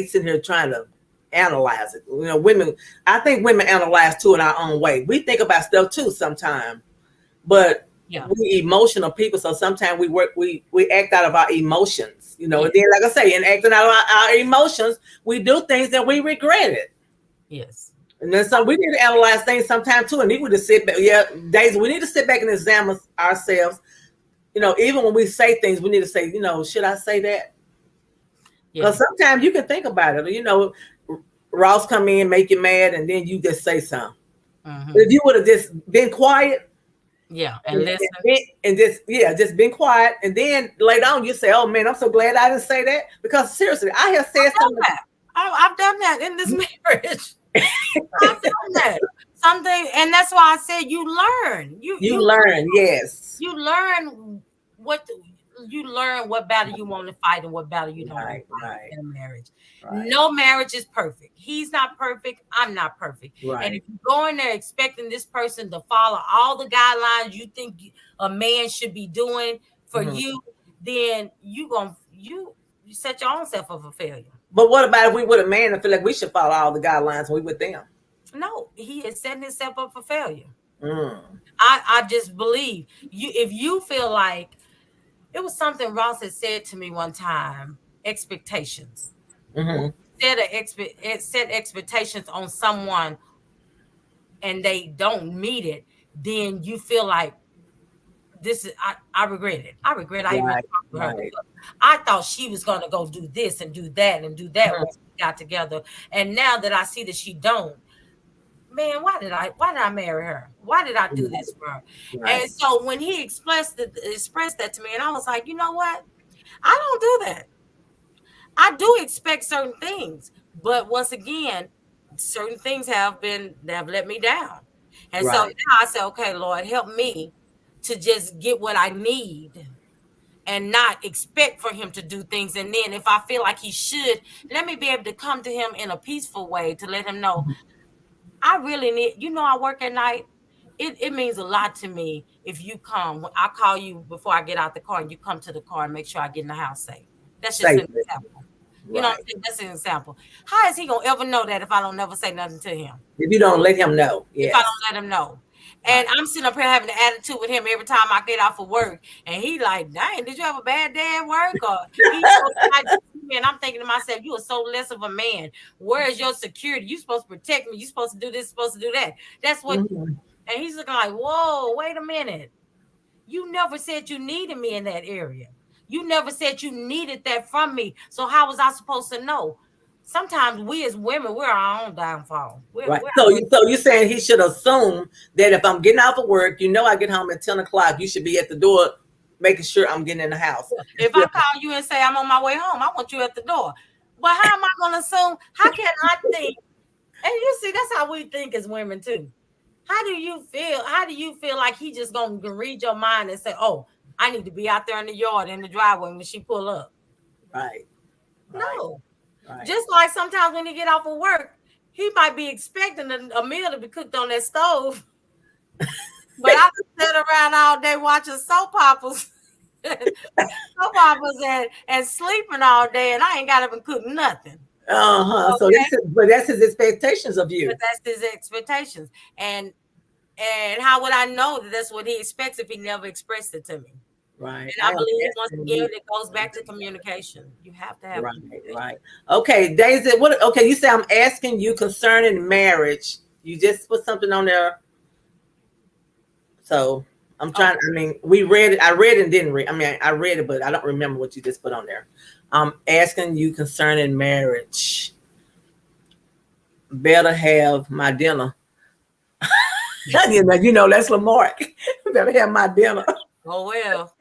sit here trying to analyze it. You know, women, I think women analyze too in our own way. We think about stuff too sometimes, but we emotional people. So sometimes we act out of our emotions, you know, and then, like I say, in acting out of our emotions, we do things that we regret it. Yes. And then we need to analyze things sometimes too. And we need to sit back. Yeah, Daisy, we need to sit back and examine ourselves. You know, even when we say things, we need to say, you know, should I say that? Because sometimes you can think about it. You know, Ross come in, make you mad, and then you just say something. Mm-hmm. If you would have just been quiet, and listen, and just been quiet, and then later on you say, "Oh man, I'm so glad I didn't say that." Because seriously, I have said something. I've done that in this marriage. I've done that. Something, and that's why I said you learn. You learn, yes. You learn what battle you want to fight and what battle you don't want to fight in a marriage. Right. No marriage is perfect. He's not perfect. I'm not perfect. Right. And if you go in there expecting this person to follow all the guidelines you think a man should be doing for you, then you set your own self up for failure. But what about if we with a man and feel like we should follow all the guidelines when we with them? No, he is setting himself up for failure. I just believe if you feel like it was something Ross had said to me one time, expectations. Mm-hmm. Set expectations on someone and they don't meet it, then you feel like this is I regret it. I regret I even Right, talked to her. right. I thought she was gonna go do this and do that and do that Uh-huh. once we got together. And now that I see that she don't, man, why did I marry her? Why did I do this for her? Right. And so when he expressed that to me, and I was like, you know what? I don't do that. I do expect certain things, but once again, certain things have let me down. And so Right. now I say, okay, Lord, help me to just get what I need and not expect for him to do things. And then if I feel like he should, let me be able to come to him in a peaceful way to let him know I really need, I work at night. It means a lot to me if you come. I call you before I get out the car and you come to the car and make sure I get in the house safe. That's just an Safely. example. You know what Right. I'm saying? That's an example. How is he gonna ever know that if I don't never say nothing to him? If you don't let him know, If I yes. don't let him know. And Right. I'm sitting up here having an attitude with him every time I get out for work. And he like, dang, did you have a bad day at work? Or he's so nice to me. And I'm thinking to myself, you are so less of a man. Where is your security? You supposed to protect me. You supposed to do this, supposed to do that. That's what. Mhm. And he's looking like, whoa, wait a minute. You never said you needed me in that area. You never said you needed that from me. So how was I supposed to know? Sometimes we as women, we're our own downfall. Right. We're So our you're saying he should assume that if I'm getting out of work, I get home at 10 o'clock, you should be at the door making sure I'm getting in the house. If I call you and say I'm on my way home, I want you at the door. But how am I going to assume? How can I think? And you see, that's how we think as women too. How do you feel? How do you feel like he just going to read your mind and say, "Oh, I need to be out there in the yard in the driveway when she pull up"? Right. Right. No. Right. Just like sometimes when he get off of work, he might be expecting a meal to be cooked on that stove. But I sit around all day watching soap operas. Soap operas and sleeping all day, and I ain't got to even cook nothing. Uh-huh. So that's his expectations of you. But that's his expectations. And how would I know that that's what he expects if he never expressed it to me? Right. And I believe once again it goes back to communication. You have to have Right. Okay, Daisy, okay, you say I'm asking you concerning marriage. You just put something on there. So I'm trying, we read it. I read it and didn't read. I read it, but I don't remember what you just put on there. I'm asking you concerning marriage. Better have my dinner. That's Lamarck. Better have my dinner. Oh well.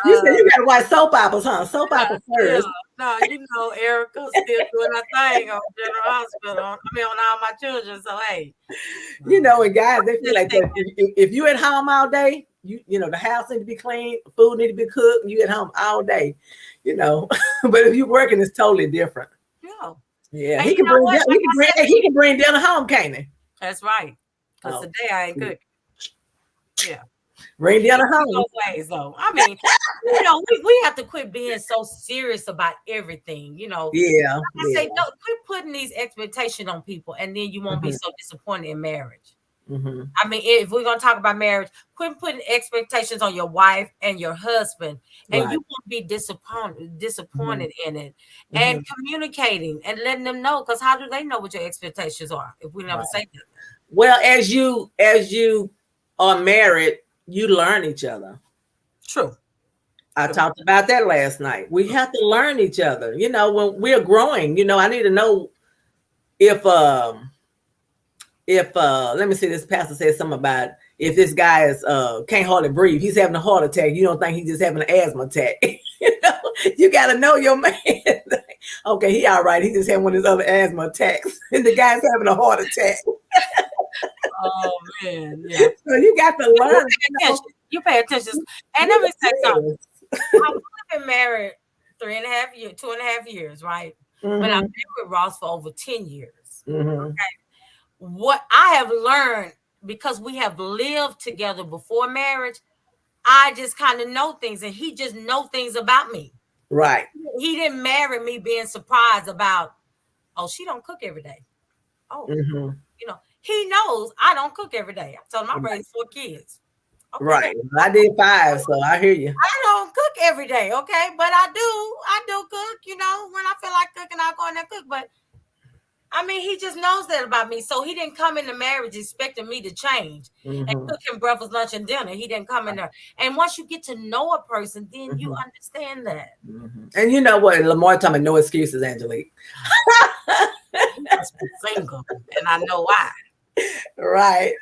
You said you gotta watch soap operas, huh? Soap operas first. No, Erica's still doing her thing on General Hospital. On all my children. So hey. And guys, they feel like that. If you at home all day, the house need to be clean, food need to be cooked, and you at home all day, But if you're working, it's totally different. Yeah. He can bring dinner home, can't he? That's right. Because today I ain't good. Yeah. Bring dinner home. Ways though. We have to quit being so serious about everything. Yeah. I say, don't quit putting these expectations on people, and then you won't be so disappointed in marriage. Mm-hmm. If we're gonna talk about marriage, quit putting expectations on your wife and your husband, and you won't be disappointed in it. And communicating and letting them know, because how do they know what your expectations are if we never say that? Well, as you are married, you learn each other. True. I talked about that last night. We have to learn each other. When we're growing, I need to know if let me see, this pastor said something about if this guy is can't hardly breathe, he's having a heart attack. You don't think he's just having an asthma attack. You got to know your man. Okay, he all right. He just had one of his other asthma attacks, and the guy's having a heart attack. Oh man, yeah. So you got to learn. You pay attention. And let me say something. I've been married 2.5 years, right? Mm-hmm. But I've been with Ross for over 10 years. Mm-hmm. Okay. What I have learned, because we have lived together before marriage, I just kind of know things, and he just know things about me. Right. He didn't marry me being surprised about, oh, she don't cook every day. Oh, he knows I don't cook every day. I told him I raised 4 kids. Okay. Right. I did 5, so I hear you. I don't cook every day, okay? But I do cook, when I feel like cooking, I'll go in there and cook. But I mean, he just knows that about me. So he didn't come into marriage expecting me to change and cook him breakfast, lunch, and dinner. He didn't come in there. And once you get to know a person, then you understand that. And you know what? Lamar told me no excuses, Angelique. He must be single, and I know why. Right.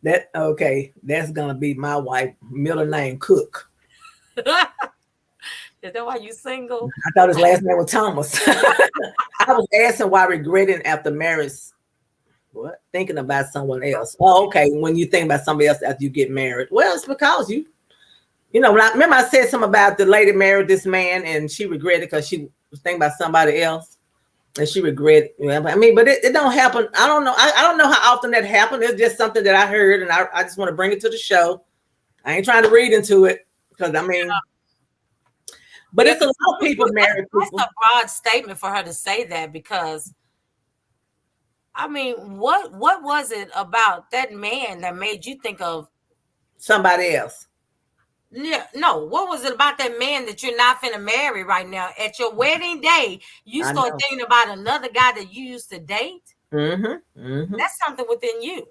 That's gonna be my wife, middle name Cook. Is that why you single? I thought his last name was Thomas. I was asking why regretting after marriage. What? Thinking about someone else. Oh, okay. When you think about somebody else after you get married. Well, it's because you know, when I said something about the lady married this man and she regretted because she was thinking about somebody else. And she regretted. I mean, but it don't happen. I don't know. I don't know how often that happened. It's just something that I heard, and I just want to bring it to the show. I ain't trying to read into it because I mean, but it's a lot of people married. That's a broad statement for her to say that because, I mean, what was it about that man that made you think of somebody else? Yeah, no. What was it about that man that you're not finna marry right now? At your wedding day, you start thinking about another guy that you used to date. That's something within you.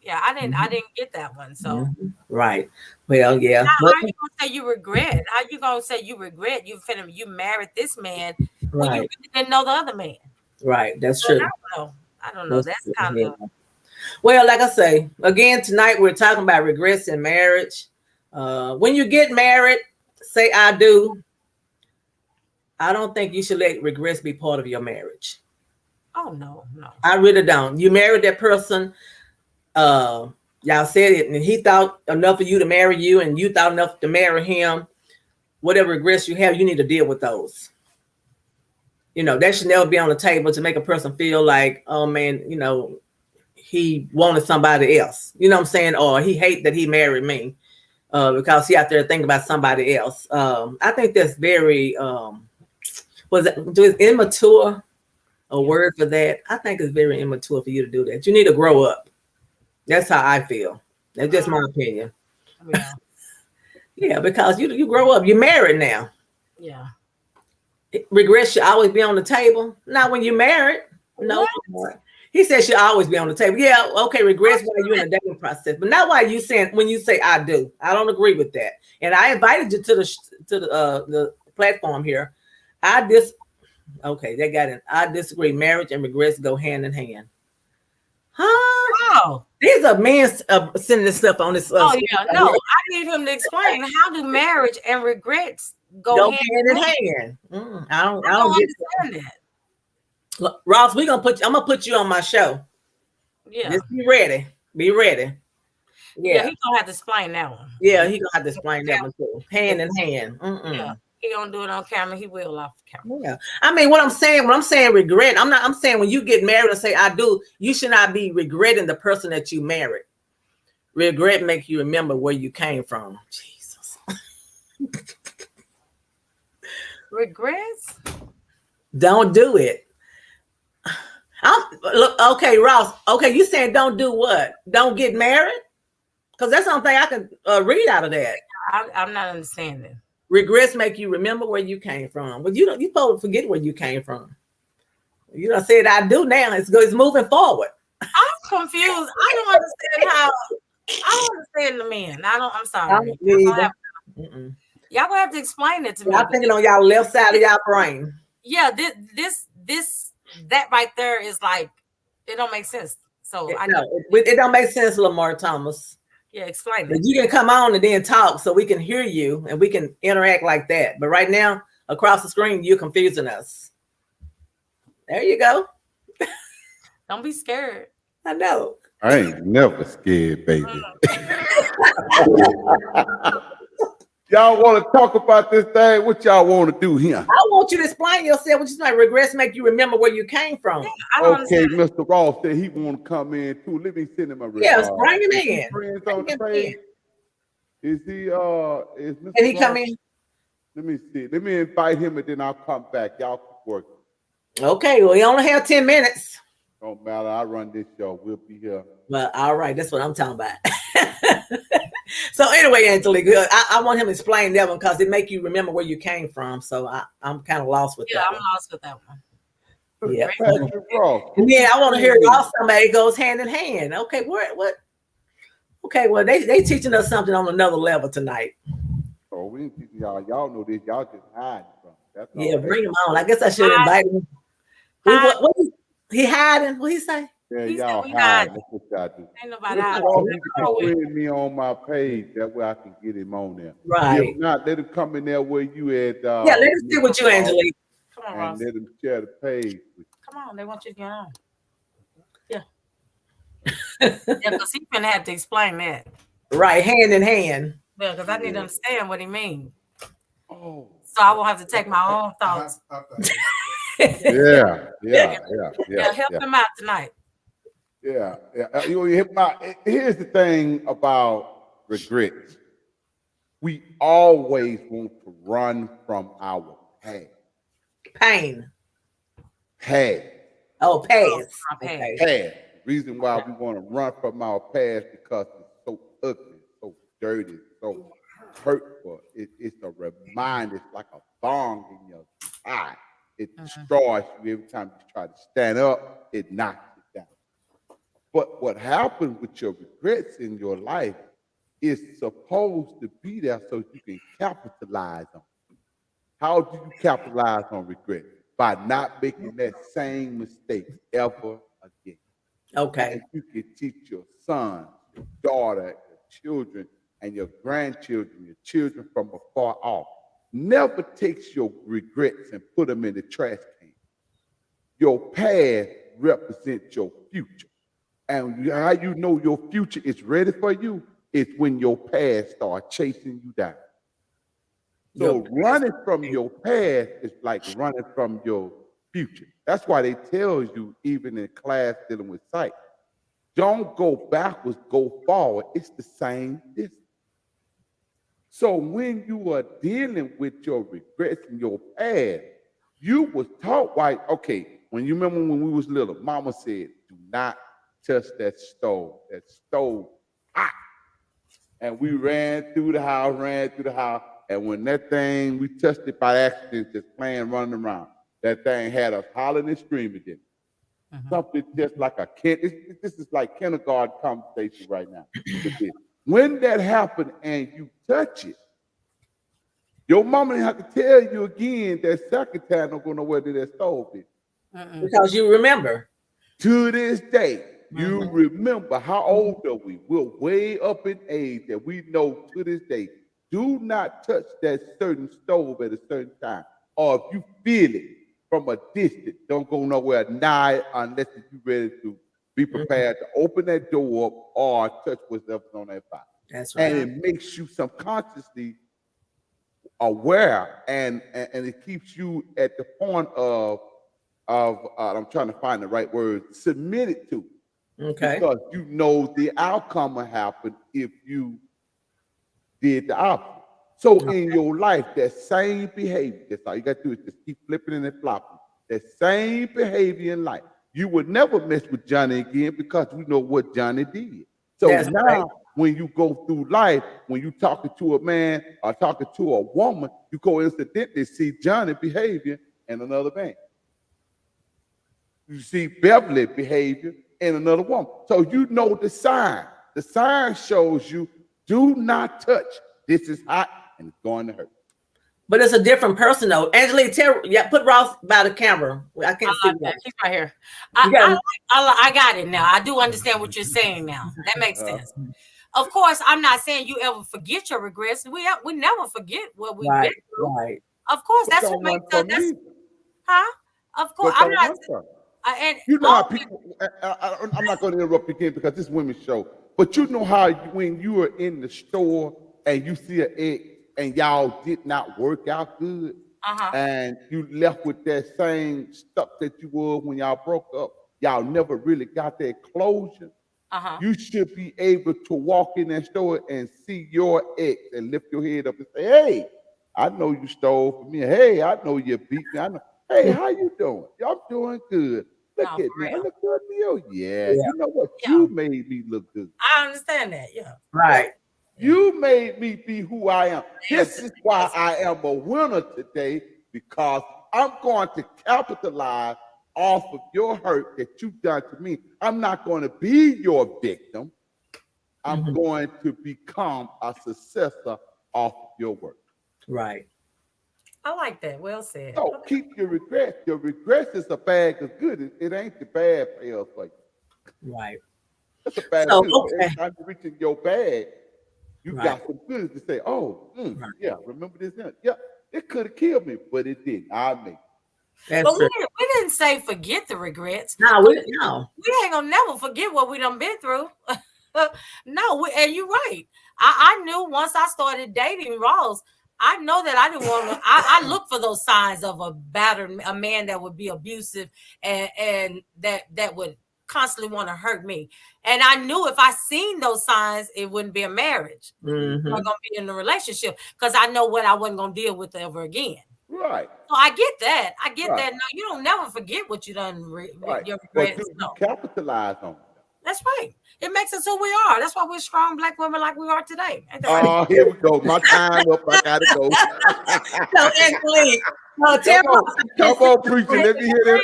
Yeah, I didn't get that one. So right. Well, yeah. Now, how are you gonna say you regret? How you gonna say you regret you married this man when you really didn't know the other man? Right. That's true. I don't know. That's kind of well, like I say, again, tonight we're talking about regrets in marriage. When you get married, say I do. I don't think you should let regrets be part of your marriage. Oh no. I really don't. You married that person. Y'all said it, and he thought enough of you to marry you, and you thought enough to marry him. Whatever regrets you have, you need to deal with those. You know, that should never be on the table to make a person feel like, oh man, you know, he wanted somebody else. You know what I'm saying? Or he hate that he married me. Because he out there thinking about somebody else. I think that's very immature a word for that? I think it's very immature for you to do that. You need to grow up. That's how I feel. That's just my opinion. Yeah. Yeah, because you grow up. You're married now. Yeah. Regrets should always be on the table. Not when you're married. No. He said should always be on the table. Yeah, okay, regrets while you're in the dating process, but not while you saying when you say I do. I don't agree with that. And I invited you to the platform here. Okay, they got it. I disagree. Marriage and regrets go hand in hand. Huh? Wow. These are men sending this stuff on this. Oh yeah, no. I need him to explain how do marriage and regrets go hand in hand. I don't understand that. Look, Ross, I'm gonna put you on my show. Yeah. Just be ready. Be ready. Yeah, he's gonna have to explain that one. Yeah, he's gonna have to explain that one too. Hand in hand. Yeah. He don't do it on camera, he will off camera. Yeah. I mean, when I'm saying regret, I'm saying when you get married and say I do, you should not be regretting the person that you married. Regret make you remember where you came from. Jesus. Regrets? Don't do it. Look, okay, Ross. Okay, you saying don't do what? Don't get married? Because that's something I can read out of that. I'm not understanding. Regrets make you remember where you came from. But you supposed to forget where you came from. You done said I do now. It's moving forward. I'm confused. I don't understand how. I don't understand the men. I'm sorry. Y'all gonna have to explain it to me. Y'all thinking on y'all left side of y'all brain. Yeah, that right there is like it don't make sense. So it don't make sense, Lamar Thomas. Yeah, explain it. But you can come on and then talk so we can hear you and we can interact like that. But right now, across the screen, you're confusing us. There you go. Don't be scared. I know. I ain't never scared, baby. Y'all want to talk about this thing? What y'all want to do here? I want you to explain yourself, which is like regrets make you remember where you came from. Okay, Mr. Ross said he want to come in too. Let me send him a regards. Yes, bring him in. Friends on the page. Is he? Is Mr. Can he Ross? come in? Let me see. Let me invite him, and then I'll come back. Y'all keep working. Okay. Well, we only have 10 minutes. Don't matter. I run this show. We'll be here. Well, all right. That's what I'm talking about. So anyway, Angelique, I want him to explain that one because it make you remember where you came from. So I'm kind of lost with that. Yeah, I'm lost with that one. Yeah. Patrick Ross. And then I want to hear also somebody goes hand in hand. Okay, what? Okay, well, they teaching us something on another level tonight. Oh, we ain't teaching y'all. Y'all know this. Y'all just hiding from. That's all. Yeah, bring him on. I guess I should invite him. What he hiding? What he say? Yeah, He said y'all we hiding. hiding. That's what y'all do. Ain't nobody Mr. hiding. Ross, you can friend me on my page. That way I can get him on there. Right. If not, let him come in there where you at. Yeah, let us sit with you, Angelique. Come on, And Ross. let him share the page. Come on, they want you to get on. Yeah. Yeah, because he's gonna have to explain that. Right, hand in hand. Yeah, because I need to understand what he means. Oh. So I will have to take my own thoughts. Yeah. Help him out tonight. Yeah. Here's the thing about regrets. We always want to run from our past. Pain. Past. Oh, past. Okay. Past. Reason why we want to run from our past because it's so ugly, so dirty, so hurtful. It's a reminder. It's like a thorn in your eye. It destroys you every time you try to stand up. It knocks you down. But what happens with your regrets in your life is supposed to be there so you can capitalize on it. How do you capitalize on regret? By not making that same mistake ever again. Okay. And you can teach your son, your daughter, your children, and your grandchildren, your children from afar off. Never takes your regrets and put them in the trash can. Your past represents your future. And how you know your future is ready for you is when your past starts chasing you down. So running from your past is like running from your future. That's why they tell you, even in class dealing with sight, don't go backwards, go forward. It's the same distance. So when you are dealing with your regrets in your past, you was taught like, okay, when you remember when we was little, mama said, do not touch that stove. That stove hot. And we ran through the house, and when that thing, we touched it by accident, just playing, running around. That thing had us hollering and screaming in it. Something just like a kid. This is like kindergarten conversation right now. When that happened and you touch it, your mama didn't have to tell you again that second time don't go nowhere to that stove is. Because you remember. To this day, you remember how old are we? We're way up in age that we know to this day. Do not touch that certain stove at a certain time. Or if you feel it from a distance, don't go nowhere nigh unless you're ready to be prepared to open that door up or touch whatever's on that fire. That's right. And it makes you subconsciously aware and it keeps you at the point of I'm trying to find the right word, submitted to. Okay. Because you know the outcome will happen if you did the opposite. So in your life, that same behavior, that's all you got to do is just keep flipping and flopping. That same behavior in life. You would never mess with Johnny again because you know what Johnny did. So That's now right. when you go through life, when you talking to a man or talking to a woman, you coincidentally see Johnny behavior in another man. You see Beverly behavior in another woman. So you know the sign. The sign shows you do not touch. This is hot and it's going to hurt. But it's a different person though. Angelique, put Ross by the camera. I can't see that. He's right here. I got it now. I do understand what you're saying now. That makes sense. Of course, I'm not saying you ever forget your regrets. We never forget what we've been through. Right. Of course, that's what makes us. Of course, But I'm not. and you know how people. I'm not going to interrupt you again because this is women's show. But you know how when you are in the store and you see an egg and y'all did not work out good, and you left with that same stuff that you were when y'all broke up. Y'all never really got that closure. You should be able to walk in that store and see your ex and lift your head up and say, "Hey, I know you stole from me. Hey, I know you beat me. I know. Hey, how you doing? I'm doing good. Look at me. I look good to you. Yeah. You know what? You made me look good. I understand that. Yeah. Right. You made me be who I am. This is why I am a winner today, because I'm going to capitalize off of your hurt that you've done to me. I'm not going to be your victim. I'm going to become a successor off of your work. Right. I like that. Well said. So keep your regrets. Your regrets is a bag of good. It ain't the bad pail for you. Right. That's a bag So, of good. okay. Every time you reach in your bag, you Right. got some good to say, oh, Right. yeah, remember this? Yeah, it could have killed me, but it didn't. I made it. That's But true. we didn't say forget the regrets. No, we ain't gonna never forget what we done been through. No, and you're right. I knew once I started dating Ross, I know that I didn't want to. I look for those signs of a man that would be abusive and that would constantly want to hurt me. And I knew if I seen those signs, it wouldn't be a marriage. Mhm. I'm gonna be in a relationship because I know what I wasn't gonna deal with ever again. Right. So I get that. I get Right. that. No, you don't never forget what you done. Right. Your But regrets. you No. capitalize on it. That's right. It makes us who we are. That's why we're strong Black women like we are today. Ain't that Oh, right? here we go. My time up. I gotta go. So, Angelique, tell Come on, preacher. Let me hear that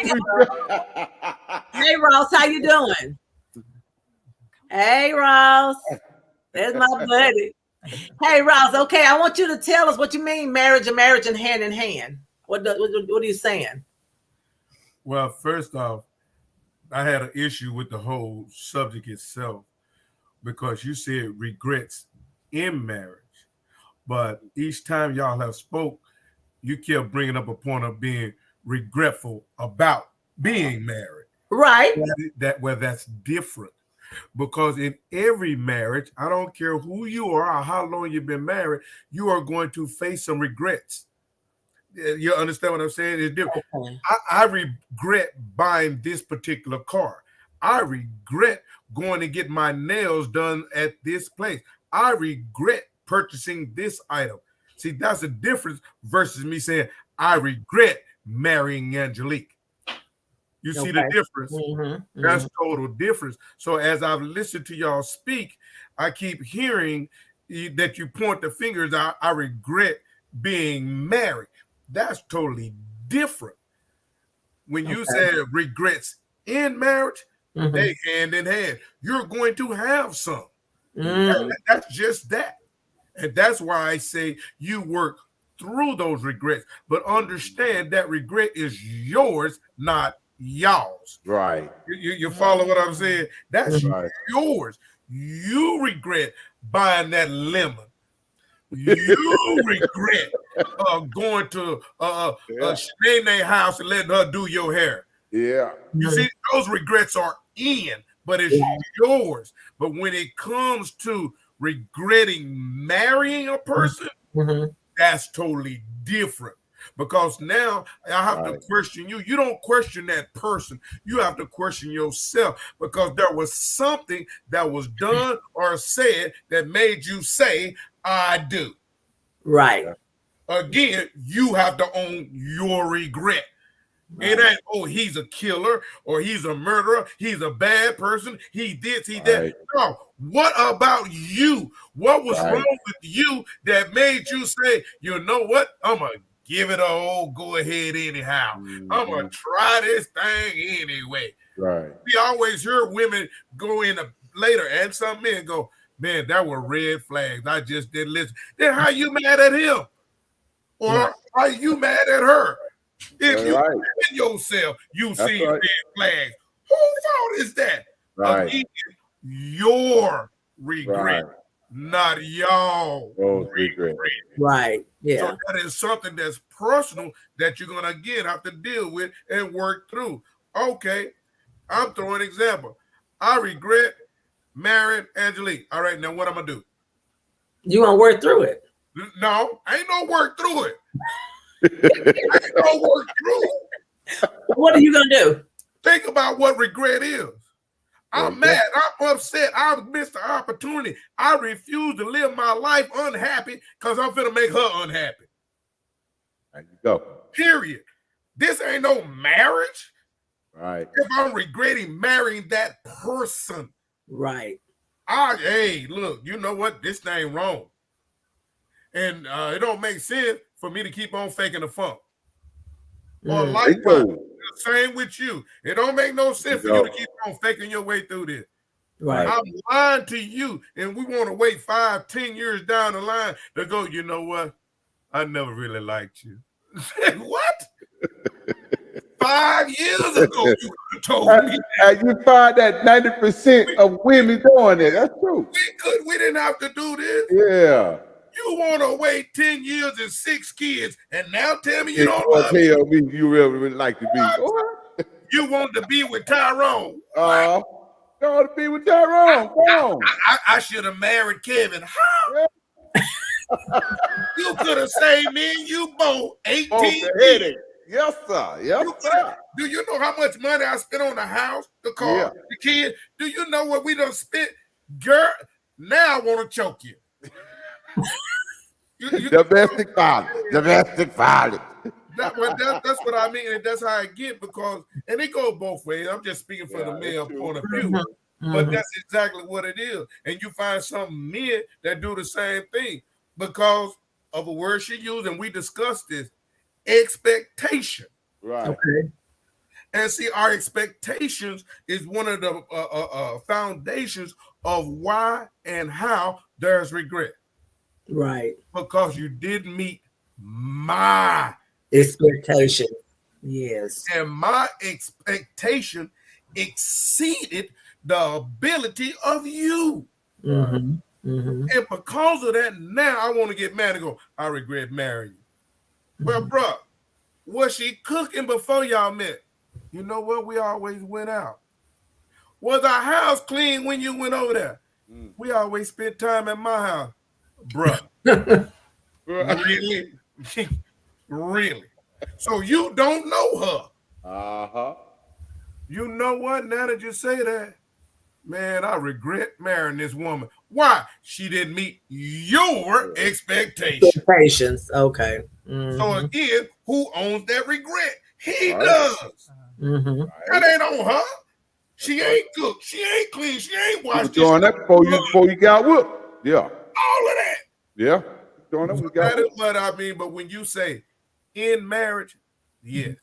preacher. Hey, Ross, how you doing? Hey, Ross. There's my buddy. Hey, Ross. Okay, I want you to tell us what you mean marriage and hand in hand. What are you saying? Well, first off, I had an issue with the whole subject itself because you said regrets in marriage, but each time y'all have spoke, you kept bringing up a point of being regretful about being married. Right. That's different. Because in every marriage, I don't care who you are or how long you've been married, you are going to face some regrets. You understand what I'm saying? It's different. Okay. I regret buying this particular car. I regret going to get my nails done at this place. I regret purchasing this item. See, that's a difference versus me saying, I regret marrying Angelique. You see the difference? That's total difference. So as I've listened to y'all speak, I keep hearing that you point the fingers out. I regret being married. That's totally different. When you said regrets in marriage, they hand in hand. You're going to have some. That's just that. And that's why I say you work through those regrets, but understand that regret is yours, not y'all's. Right. You follow what I'm saying? That's right. yours. You regret buying that lemon. You regret going to Shanae's house and letting her do your hair. Yeah. You see, those regrets are in, but it's yours. But when it comes to regretting marrying a person, that's totally different. Because now I have to question you. You don't question that person. You have to question yourself because there was something that was done or said that made you say, I do. Right. Again, you have to own your regret. It ain't, oh, he's a killer or he's a murderer. He's a bad person. He did, he did. No, what about you? What was wrong with you that made you say, you know what? I'm going to give it a old go ahead anyhow. I'm going to try this thing anyway. Right. We always hear women go in later and some men go, man, that were red flags. I just didn't listen. Then how you mad at him? Or are you mad at her? If you in yourself, you see red flags. Whose fault is that? Right. Again, your regret, not y'all regret. Right. Yeah. So that is something that's personal that you're gonna again have to deal with and work through. Okay, I'm throwing an example. I regret marrying Angelique. All right, now what I'm gonna do? You gonna work through it? No, ain't no work through it. Ain't no work through it. What are you gonna do? Think about what regret is. I'm mad. I'm upset. I missed the opportunity. I refuse to live my life unhappy because I'm gonna make her unhappy. There you go. Period. This ain't no marriage. Right. If I'm regretting marrying that person. Right. Hey, look, you know what? This thing wrong. And it don't make sense for me to keep on faking the funk. or likewise. The same with you. It don't make no sense for you to keep on faking your way through this. Right. I'm lying to you, and we want to wait 5, 10 years down the line to go, you know what? I never really liked you. What? 5 years ago, you could have told me. And you find that 90% of women doing it. That's true. We didn't have to do this. Yeah. You want to wait 10 years and 6 kids, and now tell me you don't love me. Tell me you really like to be. You want to be with Tyrone. You want to be with Tyrone. Come on. I should have married Kevin. How? Yeah. You could have saved me and you both 18 years. Yes, sir. Yes, sir. Do you know how much money I spent on the house, the car, the kid? Do you know what we done spent? Girl, now I want to choke you. Domestic violence. Domestic violence. That's what I mean, and that's how I get, because, and it goes both ways. I'm just speaking for the male point of view, but that's exactly what it is. And you find some men that do the same thing because of a word she used, and we discussed this, expectation. Right. Okay. And see, our expectations is one of the foundations of why and how there's regret. Right. Because you didn't meet my expectation. Yes. And my expectation exceeded the ability of you. Mm-hmm. Mm-hmm. And because of that, now I want to get mad and go, I regret marrying you. Well, bro, was she cooking before y'all met? You know what? We always went out. Was our house clean when you went over there? We always spent time at my house. Bruh. Really? Really? So you don't know her. Uh-huh. You know what? Now that you say that, man, I regret marrying this woman. Why? She didn't meet your expectations. Okay. Mm-hmm. So again, who owns that regret? He does. Mm-hmm. That ain't on her. She ain't cooked. She ain't clean. She ain't washed. Doing that before you got whooped. Yeah. All of that. Yeah. Doing that. That is what I mean. But when you say in marriage, yes,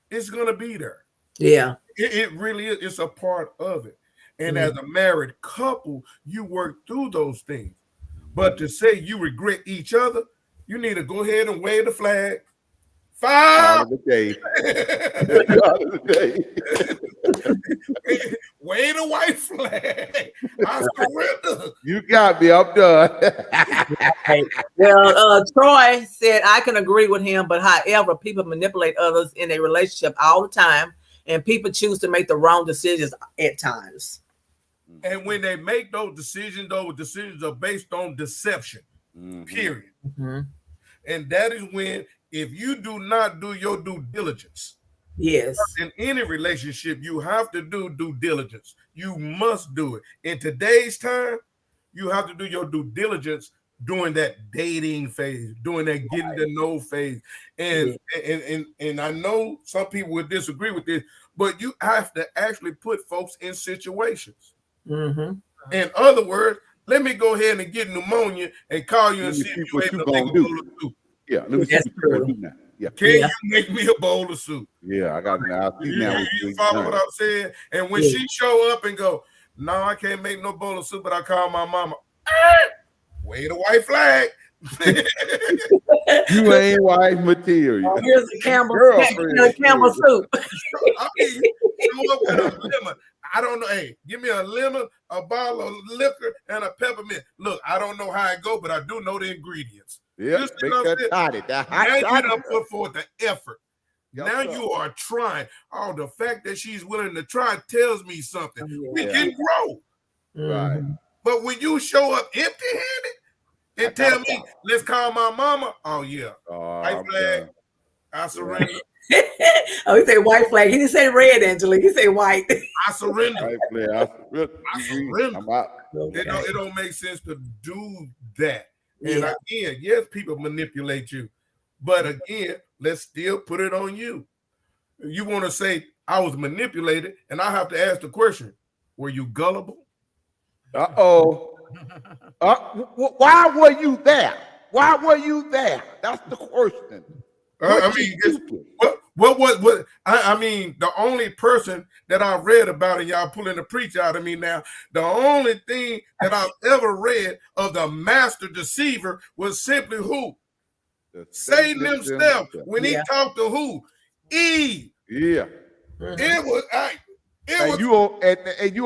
it's gonna be there. Yeah. It really is. It's a part of it. And as a married couple, you work through those things. But to say you regret each other, you need to go ahead and wave the flag. 5 of the day. Wave the white flag. I surrender. You got me. I'm done. Well, Troy said I can agree with him, but however, people manipulate others in a relationship all the time, and people choose to make the wrong decisions at times. And when they make those decisions are based on deception. Period. Mm-hmm. And that is when, if you do not do your due diligence, yes, in any relationship, you have to do due diligence. You must do it. In today's time, you have to do your due diligence during that dating phase, during that getting to know phase. And I know some people would disagree with this, but you have to actually put folks in situations. Mm-hmm. In other words, let me go ahead and get pneumonia and call you and see if you're able to make a bowl of soup. Yeah, let me see what you're gonna do now. Yeah. Can you make me a bowl of soup? Yeah, I got it now. You follow what I'm saying? And when she show up and go, no, I can't make no bowl of soup, but I call my mama. Wave the white flag. You ain't white material. Here's a Campbell soup. I mean, show up with a lemon. I don't know. Hey, give me a lemon, a bottle of liquor, and a peppermint. Look, I don't know how it go, but I do know the ingredients. Yeah, make that toddy. Now you done put forth the effort. Now you are trying. Oh, the fact that she's willing to try tells me something. We can grow. Right. But when you show up empty-handed and tell me, let's call my mama. Oh, yeah. White flag. I surrender. Oh, he said white flag. He didn't say red, Angela. He said white. I surrender. White flag. I surrender. I'm out. Okay. It don't make sense to do that. And again, yes, people manipulate you. But again, let's still put it on you. You want to say, I was manipulated, and I have to ask the question, were you gullible? Uh-oh. Why were you there? Why were you there? That's the question. What I mean, the only person that I read about, and y'all pulling the preach out of me now, the only thing that I've ever read of the master deceiver was simply who? Satan himself. When he talked to who? Eve. Yeah. It was you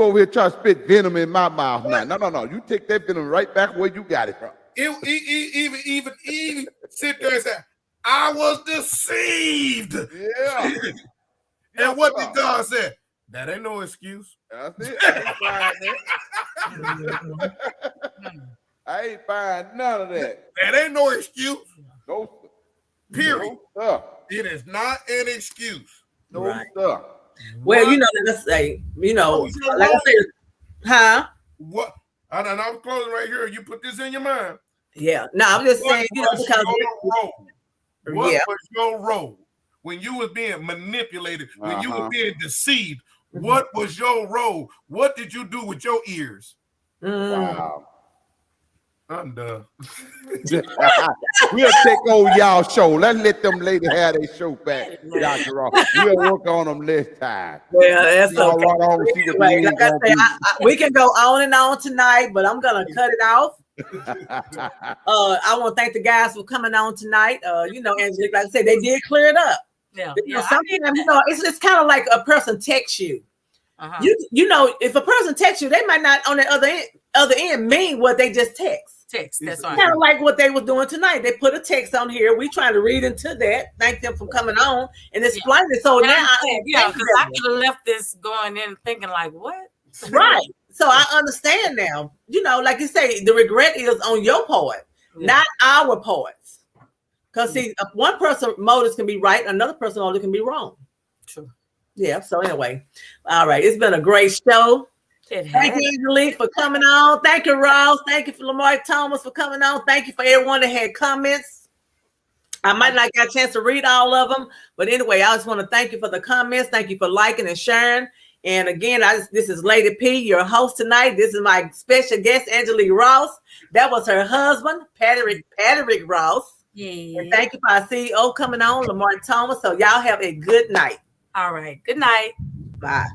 over here trying to spit venom in my mouth now. No. You take that venom right back where you got it from. Even Eve sit there and say, I was deceived. Yeah. And what did God say? That ain't no excuse. That's it. I ain't buying none of that. That ain't no excuse. No. Period. No, it is not an excuse. No stuff. Well, let's say, like I said, huh? What? And I'm closing right here. You put this in your mind. Yeah. No, I'm just saying, because what was your role when you was being manipulated, when you were being deceived? What was your role? What did you do with your ears? Wow. I'm done. We'll take over y'all show. Let's let them ladies have their show back. Dr. Ross. We'll work on them next time. Well, that's okay. Right on, anyway, like I say, we can go on and on tonight, but I'm gonna cut it off. I want to thank the guys for coming on tonight. Angelique, like I said, they did clear it up. Yeah. Sometimes it's kind of like a person texts you. If a person texts you, they might not on the other end mean what they just text. That's right. Kind of like what they were doing tonight. They put a text on here. We trying to read into that. Thank them for coming on and explain it. So now, because I could have left this going in thinking like, what? Right. So I understand now. Like you say, the regret is on your part, not our parts. Because see, one person motives can be right, another person motive can be wrong. True. Yeah. So anyway, all right. It's been a great show. Thank you, Angelique, for coming on. Thank you, Ross. Thank you for Lamar Thomas for coming on. Thank you for everyone that had comments. I might not get a chance to read all of them, but anyway, I just want to thank you for the comments. Thank you for liking and sharing. And again, this is Lady P, your host tonight. This is my special guest, Angelique Ross. That was her husband, Patrick Ross. Yeah. And thank you for our CEO coming on, Lamar Thomas. So y'all have a good night. All right. Good night. Bye.